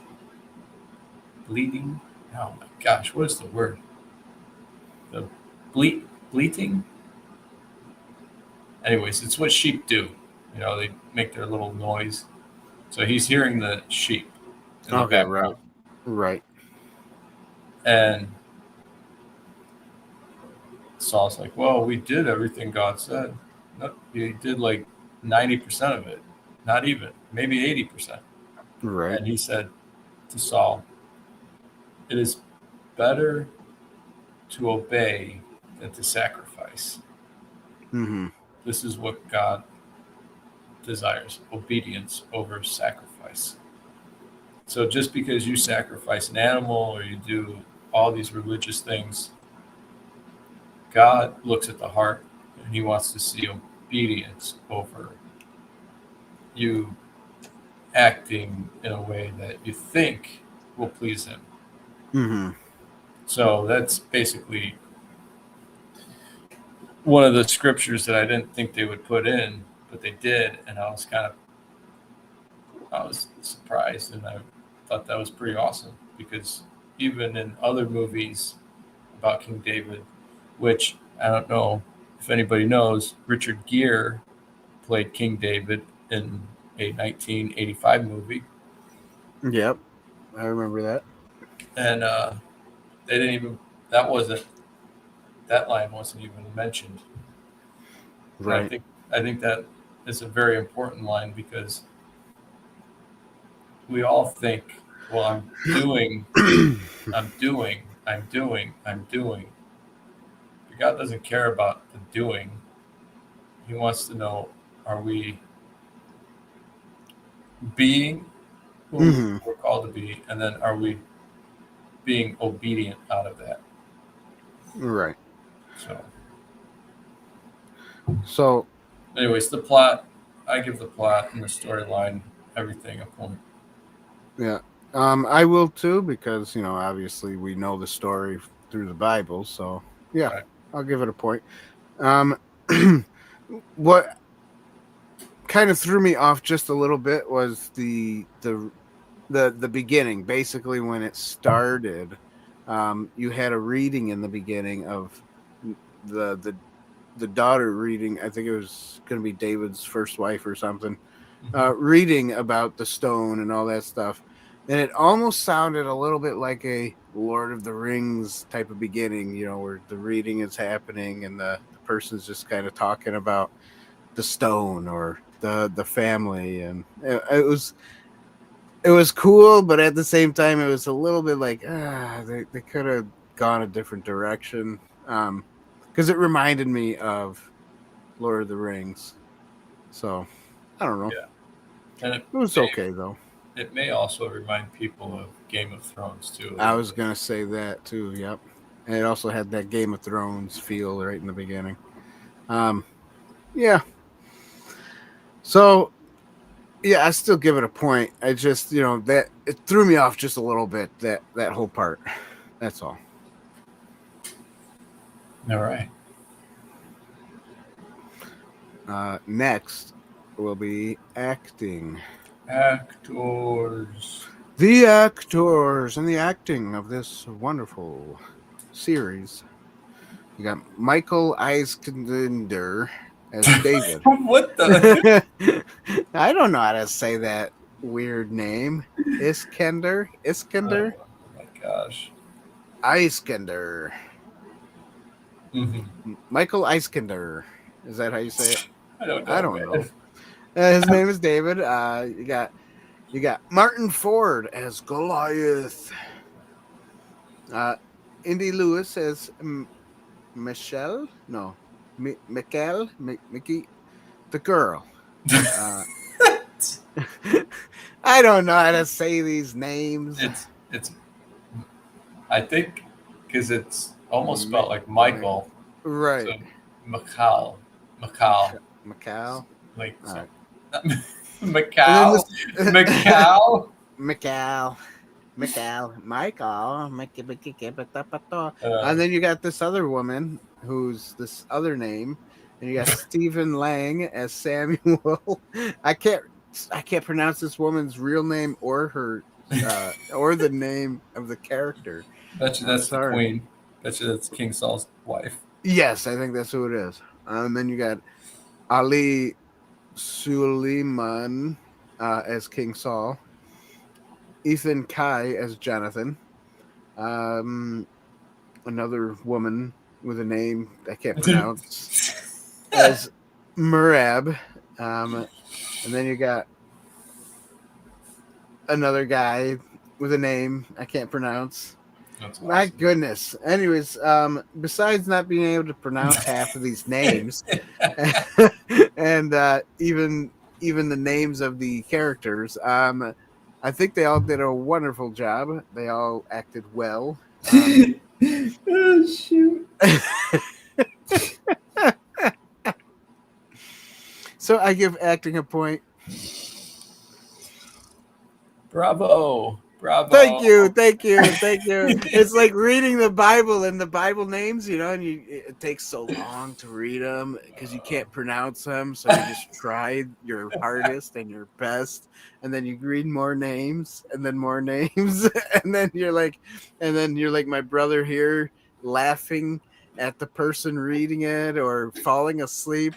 Bleeding? Oh my gosh, what is the word? The bleating? Anyways, it's what sheep do. You know, they make their little noise. So he's hearing the sheep in the background. Right. And Saul's like, well, we did everything God said. No, he did like 90% of it. Not even. Maybe 80%. Right. And he said to Saul, it is better to obey than to sacrifice. Mm-hmm. This is what God desires, obedience over sacrifice. So just because you sacrifice an animal or you do all these religious things, God looks at the heart and he wants to see obedience over you acting in a way that you think will please him. Mm-hmm. So that's basically one of the scriptures that I didn't think they would put in, but they did, and I was surprised, and I thought that was pretty awesome, because even in other movies about King David, which I don't know if anybody knows, Richard Gere played King David in a 1985 movie. Yep, I remember that. And they didn't even, that line wasn't even mentioned. Right. I think that is a very important line, because we all think, well, I'm doing. But God doesn't care about the doing. He wants to know, are we being who we're called to be, and then are we being obedient out of that? Right. So anyways, the plot, I give the plot and the storyline, everything, a point. Yeah. I will too, because, obviously we know the story through the Bible. So, yeah, right. I'll give it a point. What kind of threw me off just a little bit was the beginning. Basically, when it started, you had a reading in the beginning of the daughter reading. I think it was going to be David's first wife or something, reading about the stone and all that stuff. And it almost sounded a little bit like a Lord of the Rings type of beginning, where the reading is happening and the person's just kind of talking about the stone or the family. And it was cool, but at the same time, it was a little bit like, they could have gone a different direction. Because it reminded me of Lord of the Rings. So, I don't know. Yeah. And it was okay, though. It may also remind people of Game of Thrones, too. I was going to say that, too, yep. And it also had that Game of Thrones feel right in the beginning. Yeah. So, yeah, I still give it a point. I just, that it threw me off just a little bit, that whole part. That's all. All right. Next will be acting. Actors. The actors and the acting of this wonderful series. You got Michael Iskender as David. What the? I don't know how to say that weird name. Iskender? Oh my gosh. Iskender. Mm-hmm. Michael Iskender. Is that how you say it? I don't know. His name is David. You got Martin Ford as Goliath. Indy Lewis as Michelle. No, Michael. Mickey, the girl. I don't know how to say these names. It's. I think because it's almost spelled like Michael. Right. So Macau. Like right. Macau. Michael. And then you got this other woman who's this other name, and you got Stephen Lang as Samuel. I can't pronounce this woman's real name or her or the name of the character. That's the queen. That's King Saul's wife. Yes, I think that's who it is. And then you got Ali Suleiman as King Saul, Ethan Kai as Jonathan, another woman with a name I can't pronounce as Merab, and then you got another guy with a name I can't pronounce. Awesome. My goodness. Anyways, besides not being able to pronounce half of these names, and even even the names of the characters. I think they all did a wonderful job. They all acted well. Oh, shoot. So I give acting a point. Bravo. Thank you. It's like reading the Bible and the Bible names, and it takes so long to read them because you can't pronounce them. So you just try your hardest and your best, and then you read more names and then more names, and then you're like my brother here laughing at the person reading it or falling asleep.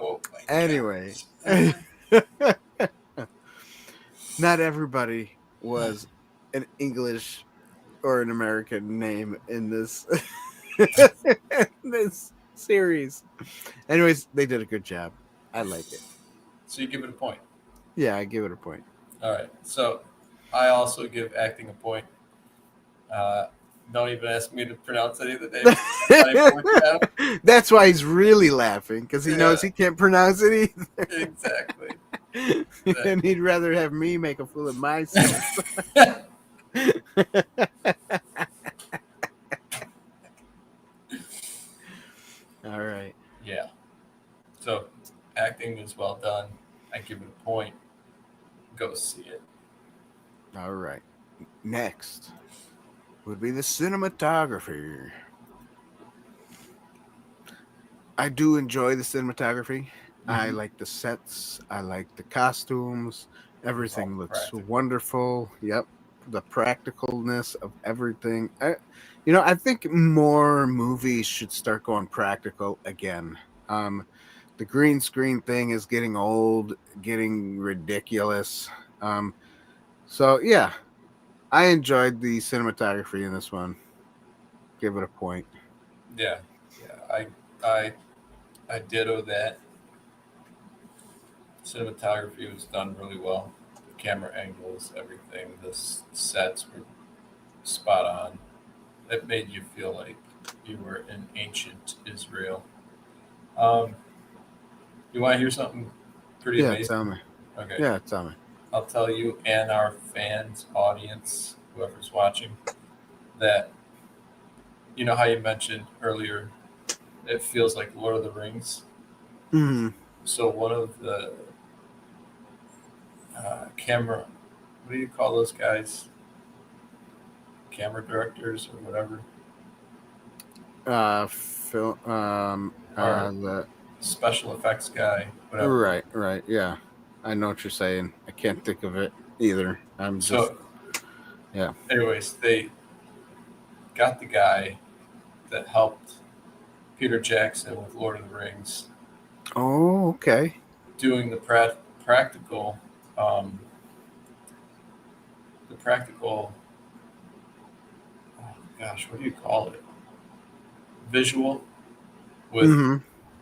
Oh, Anyway. Not everybody was an English or an American name in this this series. Anyways, they did a good job. I like it. So you give it a point. Yeah, I give it a point. All right. So I also give acting a point. Don't even ask me to pronounce any of the names. I look at 'em. That's why he's really laughing, because he knows he can't pronounce it either. Exactly. And he'd rather have me make a fool of myself. All right. Yeah. So acting was well done. I give it a point. Go see it. All right. Next would be the cinematography. I do enjoy the cinematography. I like the sets. I like the costumes. Everything looks practical. wonderful. Yep. The practicalness of everything. I think more movies should start going practical again. The green screen thing is getting old, getting ridiculous. So yeah, I enjoyed the cinematography in this one. Give it a point. Yeah. I ditto that. Cinematography was done really well. The camera angles, everything. The sets were spot on. It made you feel like you were in ancient Israel. You want to hear something pretty amazing? Tell me. Okay. Yeah, tell me. I'll tell you and our fans, audience, whoever's watching, that you know how you mentioned earlier, it feels like Lord of the Rings. Mm-hmm. So one of the camera, what do you call those guys? Camera directors or whatever. The Special effects guy, whatever. right, yeah. I know what you're saying. I can't think of it either. Yeah. Anyways, they got the guy that helped Peter Jackson with Lord of the Rings Oh, okay. doing the practical. Oh gosh, what do you call it? Visual with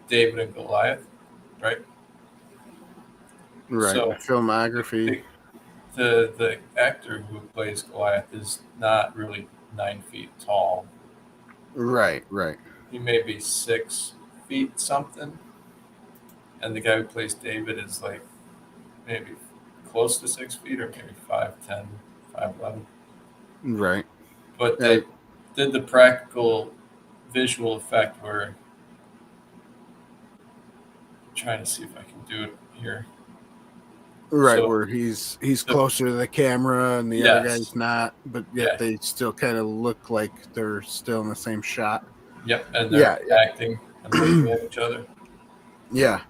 David and Goliath, right? Right. So, filmography. The actor who plays Goliath is not really 9 feet tall. Right. He may be 6 feet something, and the guy who plays David is like maybe close to 6 feet, or maybe 5'10", 5'11". Right. But they did the practical visual effect where I'm trying to see if I can do it here. Right, So, where he's closer to the camera and the other guy's not, but yet they still kind of look like they're still in the same shot. Yep, and they're acting and looking at each other. Yeah.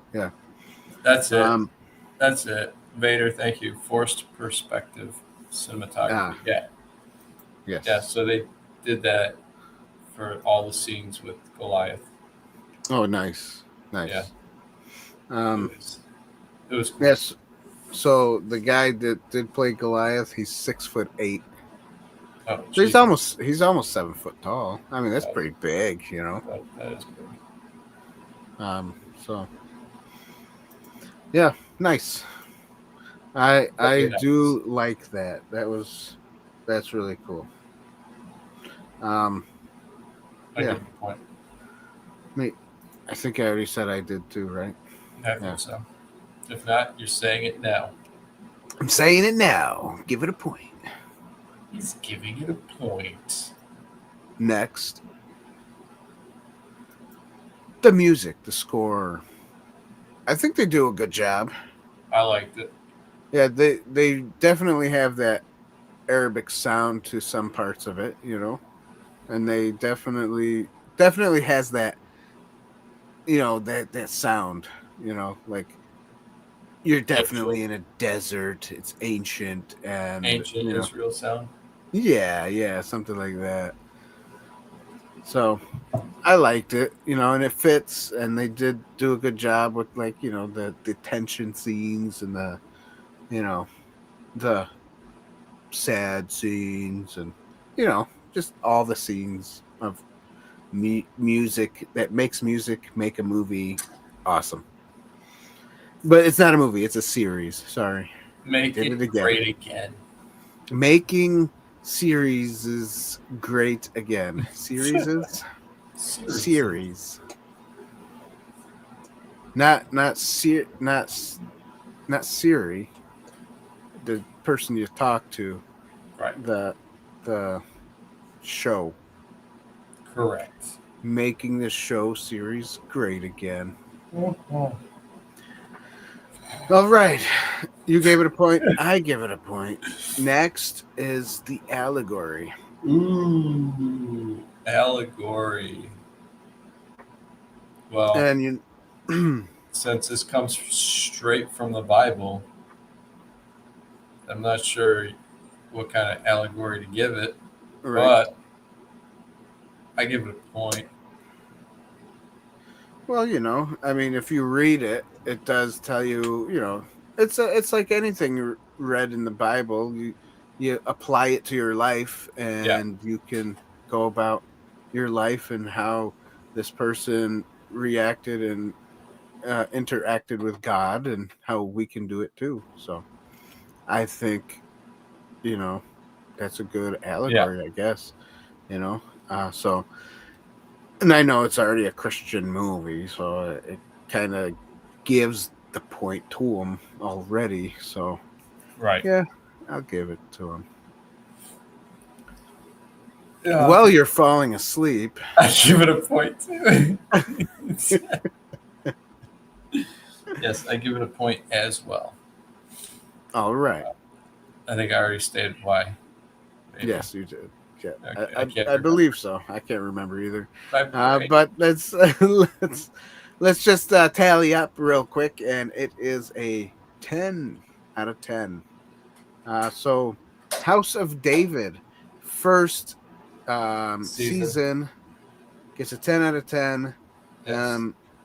That's it. That's it. Vader, thank you. Forced perspective cinematography. Yes. Yeah, so they did that for all the scenes with Goliath. Oh, nice. Yeah. It was cool. Yes. So the guy that did play Goliath, he's 6'8". Oh, so he's almost 7 foot tall. I mean, that's pretty big, That is big. So yeah, nice. I do like that. That's really cool. I give it a point. Wait, I think I already said I did too, right? I think so. If not, you're saying it now. I'm saying it now. Give it a point. He's giving it a point. Next, the music, the score. I think they do a good job. I liked it. Yeah, they definitely have that Arabic sound to some parts of it, you know, and they definitely has that, you know, that sound, you know, like you're definitely in a desert. It's ancient and Ancient you know, Israel sound. yeah, something like that. So I liked it, you know, and it fits, and they did do a good job with, like, you know, the tension scenes and the, you know, the sad scenes, and you know, just all the scenes of music that makes music make a movie awesome. But it's not a movie; it's a series. Sorry, Make did it it again. great again. Making series is great again. Series. Not Siri, the person you talk to. Right. The show. Correct. Making this show series great again. All right. You gave it a point. I give it a point. Next is the allegory. Ooh, allegory. Well, And you since this comes straight from the Bible, I'm not sure what kind of allegory to give it, right. but I give it a point. Well, you know, I mean, if you read it, it does tell you, you know, it's like anything you read in the Bible. You apply it to your life, and you can go about your life and how this person reacted and interacted with God, and how we can do it too. So I think, you know, that's a good allegory, I guess, you know. So, and I know it's already a Christian movie, so it kind of gives the point to him already. So, Right. yeah, I'll give it to him. Yeah. While you're falling asleep, I give it a point too. Yes, I give it a point as well. All right. I think I already stated why. Maybe. Yes, you did. Yeah, Okay, I believe so. I can't remember either. Right. But let's just tally up real quick, and it is a 10 out of 10. So, House of David, first season gets a 10 out of 10. Yes.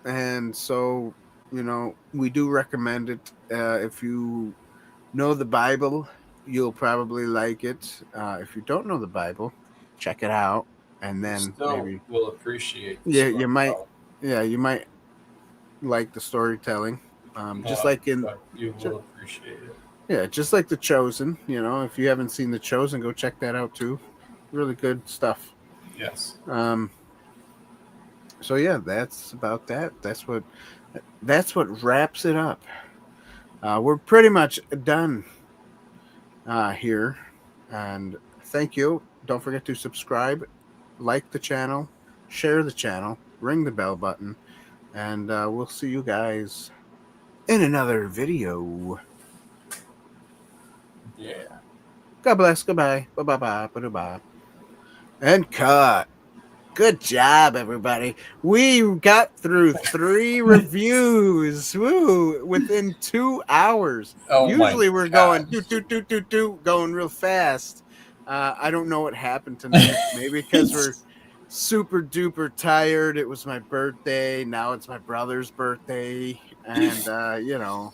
And so, you know, we do recommend it. If you know the Bible, you'll probably like it. If you don't know the Bible, check it out, and then maybe will appreciate. You might like the storytelling. Just like in you will appreciate it. Yeah, just like The Chosen. You know, if you haven't seen The Chosen, go check that out too. Really good stuff. Yes. So yeah, that's about that. That's what wraps it up. We're pretty much done here, and thank you. Don't forget to subscribe, like the channel, share the channel, ring the bell button, and we'll see you guys in another video. Yeah. God bless. Goodbye. Bye. And cut. Good job, everybody. We got through 3 reviews. Woo! Within 2 hours. Oh, usually we're going going real fast. I don't know what happened tonight. Maybe because we're super duper tired. It was my birthday. Now it's my brother's birthday. And you know,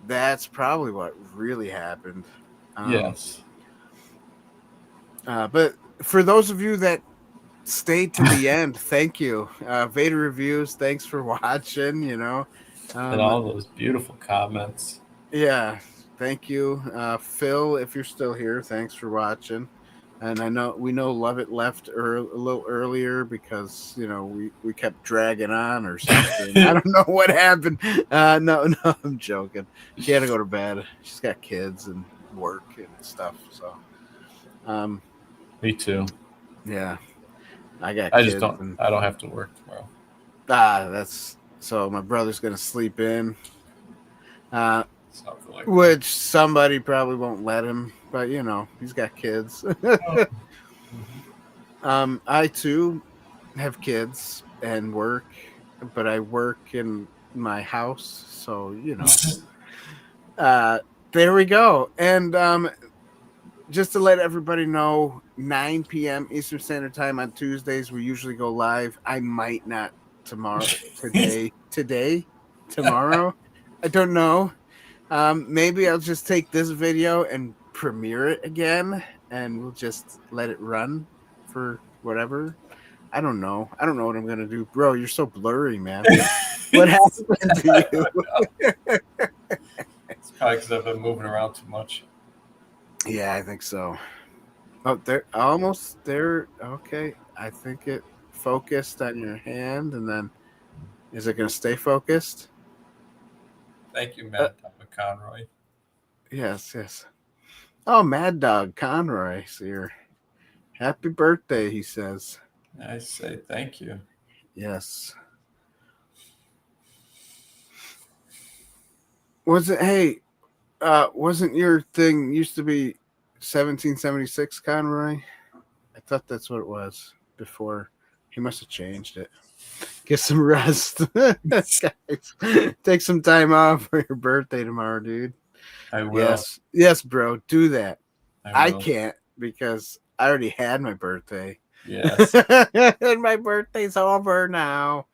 that's probably what really happened. Yes. But for those of you that stayed to the end, thank you. Vader Reviews, thanks for watching, you know. And all those beautiful comments. Yeah, thank you. Phil, if you're still here, thanks for watching. And we know Lovett left a little earlier because we kept dragging on or something. I don't know what happened. No, I'm joking. She had to go to bed. She's got kids and work and stuff. So, Me too. yeah, I got. I kids just don't. and, I don't have to work tomorrow. that's so. My brother's gonna sleep in. Something like Which somebody probably won't let him, but he's got kids. I too have kids and work, but I work in my house, so there we go. And just to let everybody know, 9 p.m. Eastern Standard Time on Tuesdays, we usually go live. I might not tomorrow, tomorrow. I don't know. Maybe I'll just take this video and premiere it again, and we'll just let it run for whatever. I don't know. I don't know what I'm gonna do, bro. You're so blurry, man. What happened to you? It's probably because I've been moving around too much. Yeah, I think so. Oh, they're almost there. Okay, I think it focused on your hand, and then is it gonna stay focused? Thank you, Matt Conroy. Yes. Oh, Mad Dog Conroy, so you're happy birthday, he says. I say thank you. Yes. Wasn't your thing used to be 1776 Conroy? I thought that's what it was before. He must have changed it. Get some rest. Guys, take some time off for your birthday tomorrow, dude. I will. Yes, bro. Do that. I will. can't because I already had my birthday. Yes. And my birthday's over now.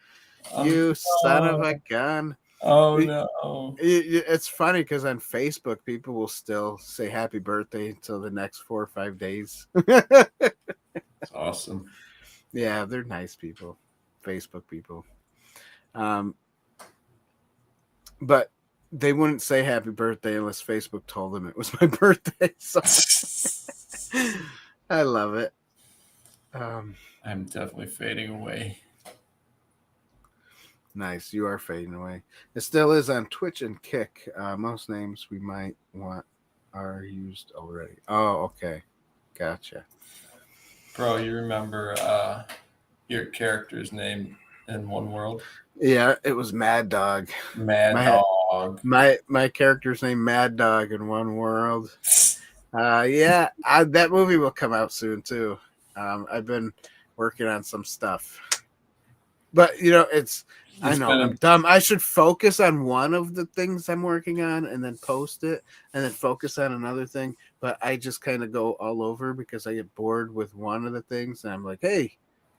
You son of a gun. Oh, no. It's funny because on Facebook, people will still say happy birthday until the next 4 or 5 days. That's awesome. Yeah, they're nice people. Facebook people. But they wouldn't say happy birthday unless Facebook told them it was my birthday. So I love it. I'm definitely fading away. Nice. You are fading away. It still is on Twitch and Kick. Most names we might want are used already. Oh, okay. Gotcha. Bro, you remember your character's name in One World? Yeah, it was Mad Dog. Dog. My character's name Mad Dog in One World. Yeah, that movie will come out soon too. I've been working on some stuff, but I know I'm dumb. I should focus on one of the things I'm working on and then post it, and then focus on another thing. But I just kind of go all over because I get bored with one of the things, and I'm like, hey,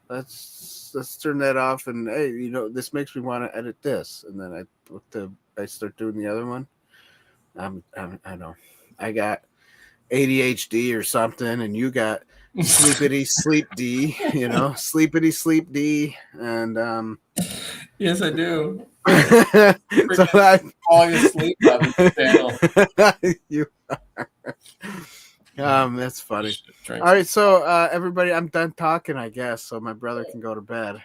let's turn that off, and hey, this makes me want to edit this, and then I start doing the other one. I know I got ADHD or something, and you got sleepity sleep D, sleepity sleep D, and yes, I do. So I falling asleep on the channel. You are. That's funny. All right, so everybody, I'm done talking, I guess, so my brother can go to bed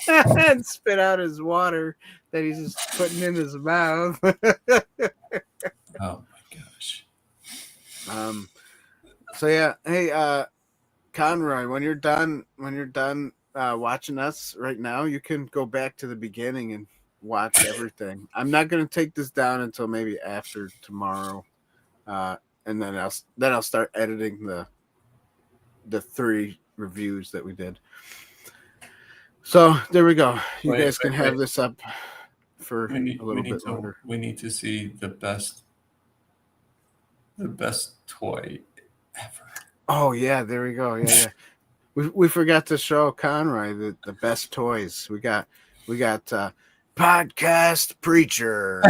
and spit out his water that he's just putting in his mouth. Oh my gosh. So yeah, hey, Conroy, when you're done watching us right now, you can go back to the beginning and watch everything. I'm not going to take this down until maybe after tomorrow, and then I'll start editing the 3 reviews that we did. So there we go. You guys can have this up for a little bit longer. We need to see the best toy ever. Oh yeah, there we go. Yeah. We forgot to show Conroy the best toys. We got Podcast Preacher.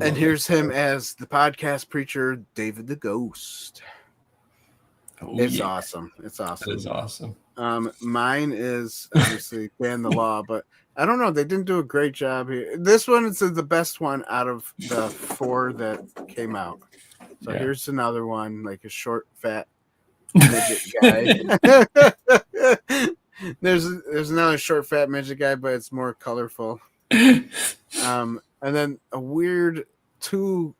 And here's him as the Podcast Preacher, David the Ghost. Oh, it's awesome. It's awesome. That is awesome. Mine is obviously Dan the Law, but I don't know. They didn't do a great job here. This one is the best one out of the 4 that came out. So here's another one, like a short, fat midget guy. There's another short, fat midget guy, but it's more colorful. And then a weird two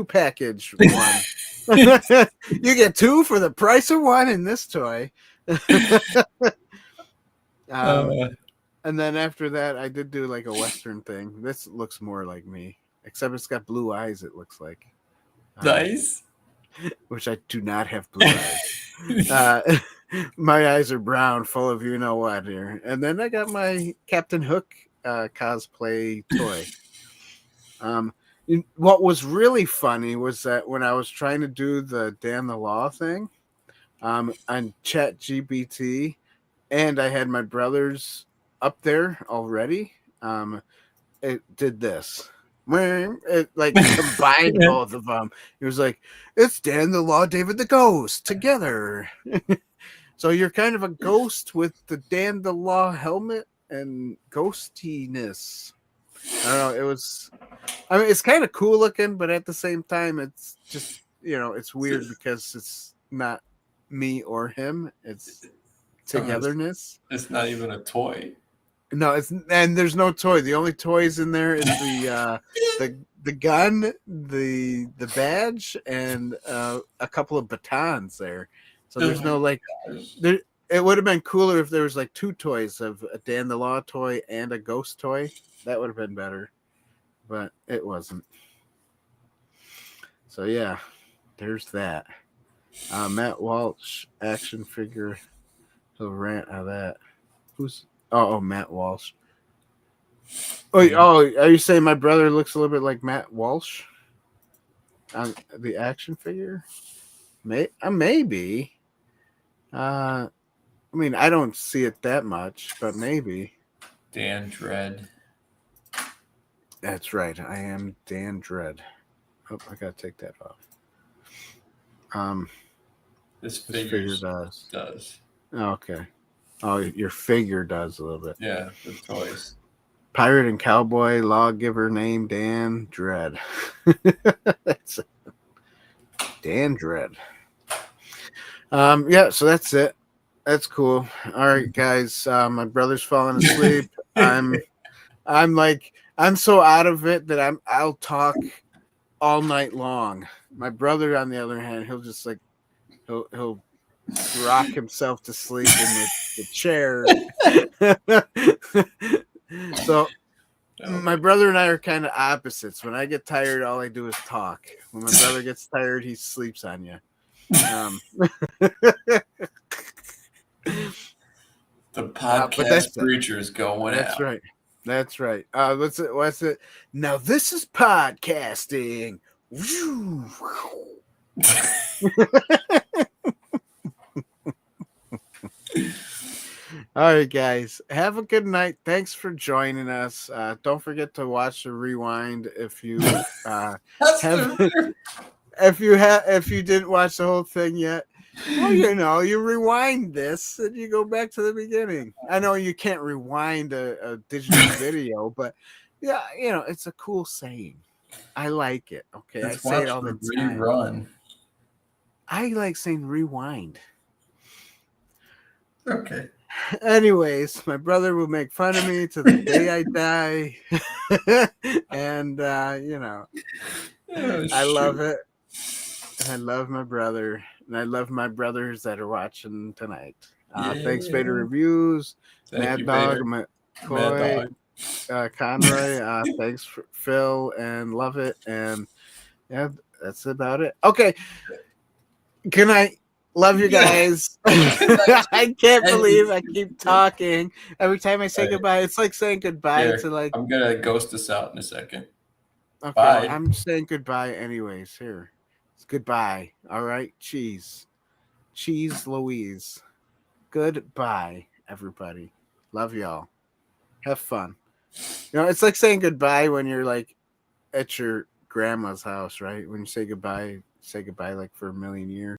package one. You get 2 for the price of 1 in this toy. And then after that, I did do like a Western thing. This looks more like me, except it's got blue eyes. It looks like Nice. Which I do not have blue eyes. My eyes are brown, full of you know what here. And then I got my Captain Hook cosplay toy. What was really funny was that when I was trying to do the Dan the Law thing on ChatGPT, and I had my brothers up there already, it did this. It like combined both of them. It was like, it's Dan the Law, David the Ghost together. So you're kind of a ghost with the Dan the Law helmet and ghostiness. I don't know. It was, I mean, it's kind of cool looking, but at the same time, it's just, it's weird because it's not me or him. It's togetherness. It's not even a toy. No, and there's no toy. The only toys in there is the gun, the badge, and a couple of batons there. So there's no like there. It would have been cooler if there was like 2 toys of a Dan the Law toy and a ghost toy. That would have been better, but it wasn't. So yeah, there's that. Matt Walsh action figure. He'll rant on that. Who's? Oh, Matt Walsh. Oh, are you saying my brother looks a little bit like Matt Walsh on the action figure? Maybe. I mean, I don't see it that much, but maybe. Dan Dread. That's right. I am Dan Dread. Oh, I gotta take that off. This figure does. Oh, okay. Oh, your figure does a little bit. Yeah, the toys. Pirate and cowboy lawgiver named Dan Dread. That's it. Dan Dread. Yeah, so that's it. That's cool. All right, guys. My brother's falling asleep. I'm so out of it that I'll talk all night long. My brother, on the other hand, he'll just like he'll rock himself to sleep in the chair. So my brother and I are kind of opposites. When I get tired, all I do is talk. When my brother gets tired, he sleeps on you. The podcast preacher is going That's out. right. That's right. What's it? Now this is podcasting. All right, guys. Have a good night. Thanks for joining us. Don't forget to watch the rewind if you if you didn't watch the whole thing yet. Well, you rewind this and you go back to the beginning. I know you can't rewind a digital video, but yeah, it's a cool saying. I like it. Okay, I say it all the time. Rerun. I like saying rewind. Okay. Anyways, my brother will make fun of me to the day I die. And I love it. I love my brother. And I love my brothers that are watching tonight. Thanks, Vader Reviews, Mad Dog, McCoy, Conroy. Thanks, for Phil and Lovett. And yeah, that's about it. Okay. Good night. Love you guys. I can't believe I keep talking. Every time I say goodbye, it's like saying goodbye to like. I'm going to ghost us out in a second. Okay. Bye. I'm saying goodbye anyways. Here. It's goodbye. All right. Cheese Louise. Goodbye, everybody. Love y'all. Have fun. It's like saying goodbye when you're like at your grandma's house, right? When you say goodbye like for a million years.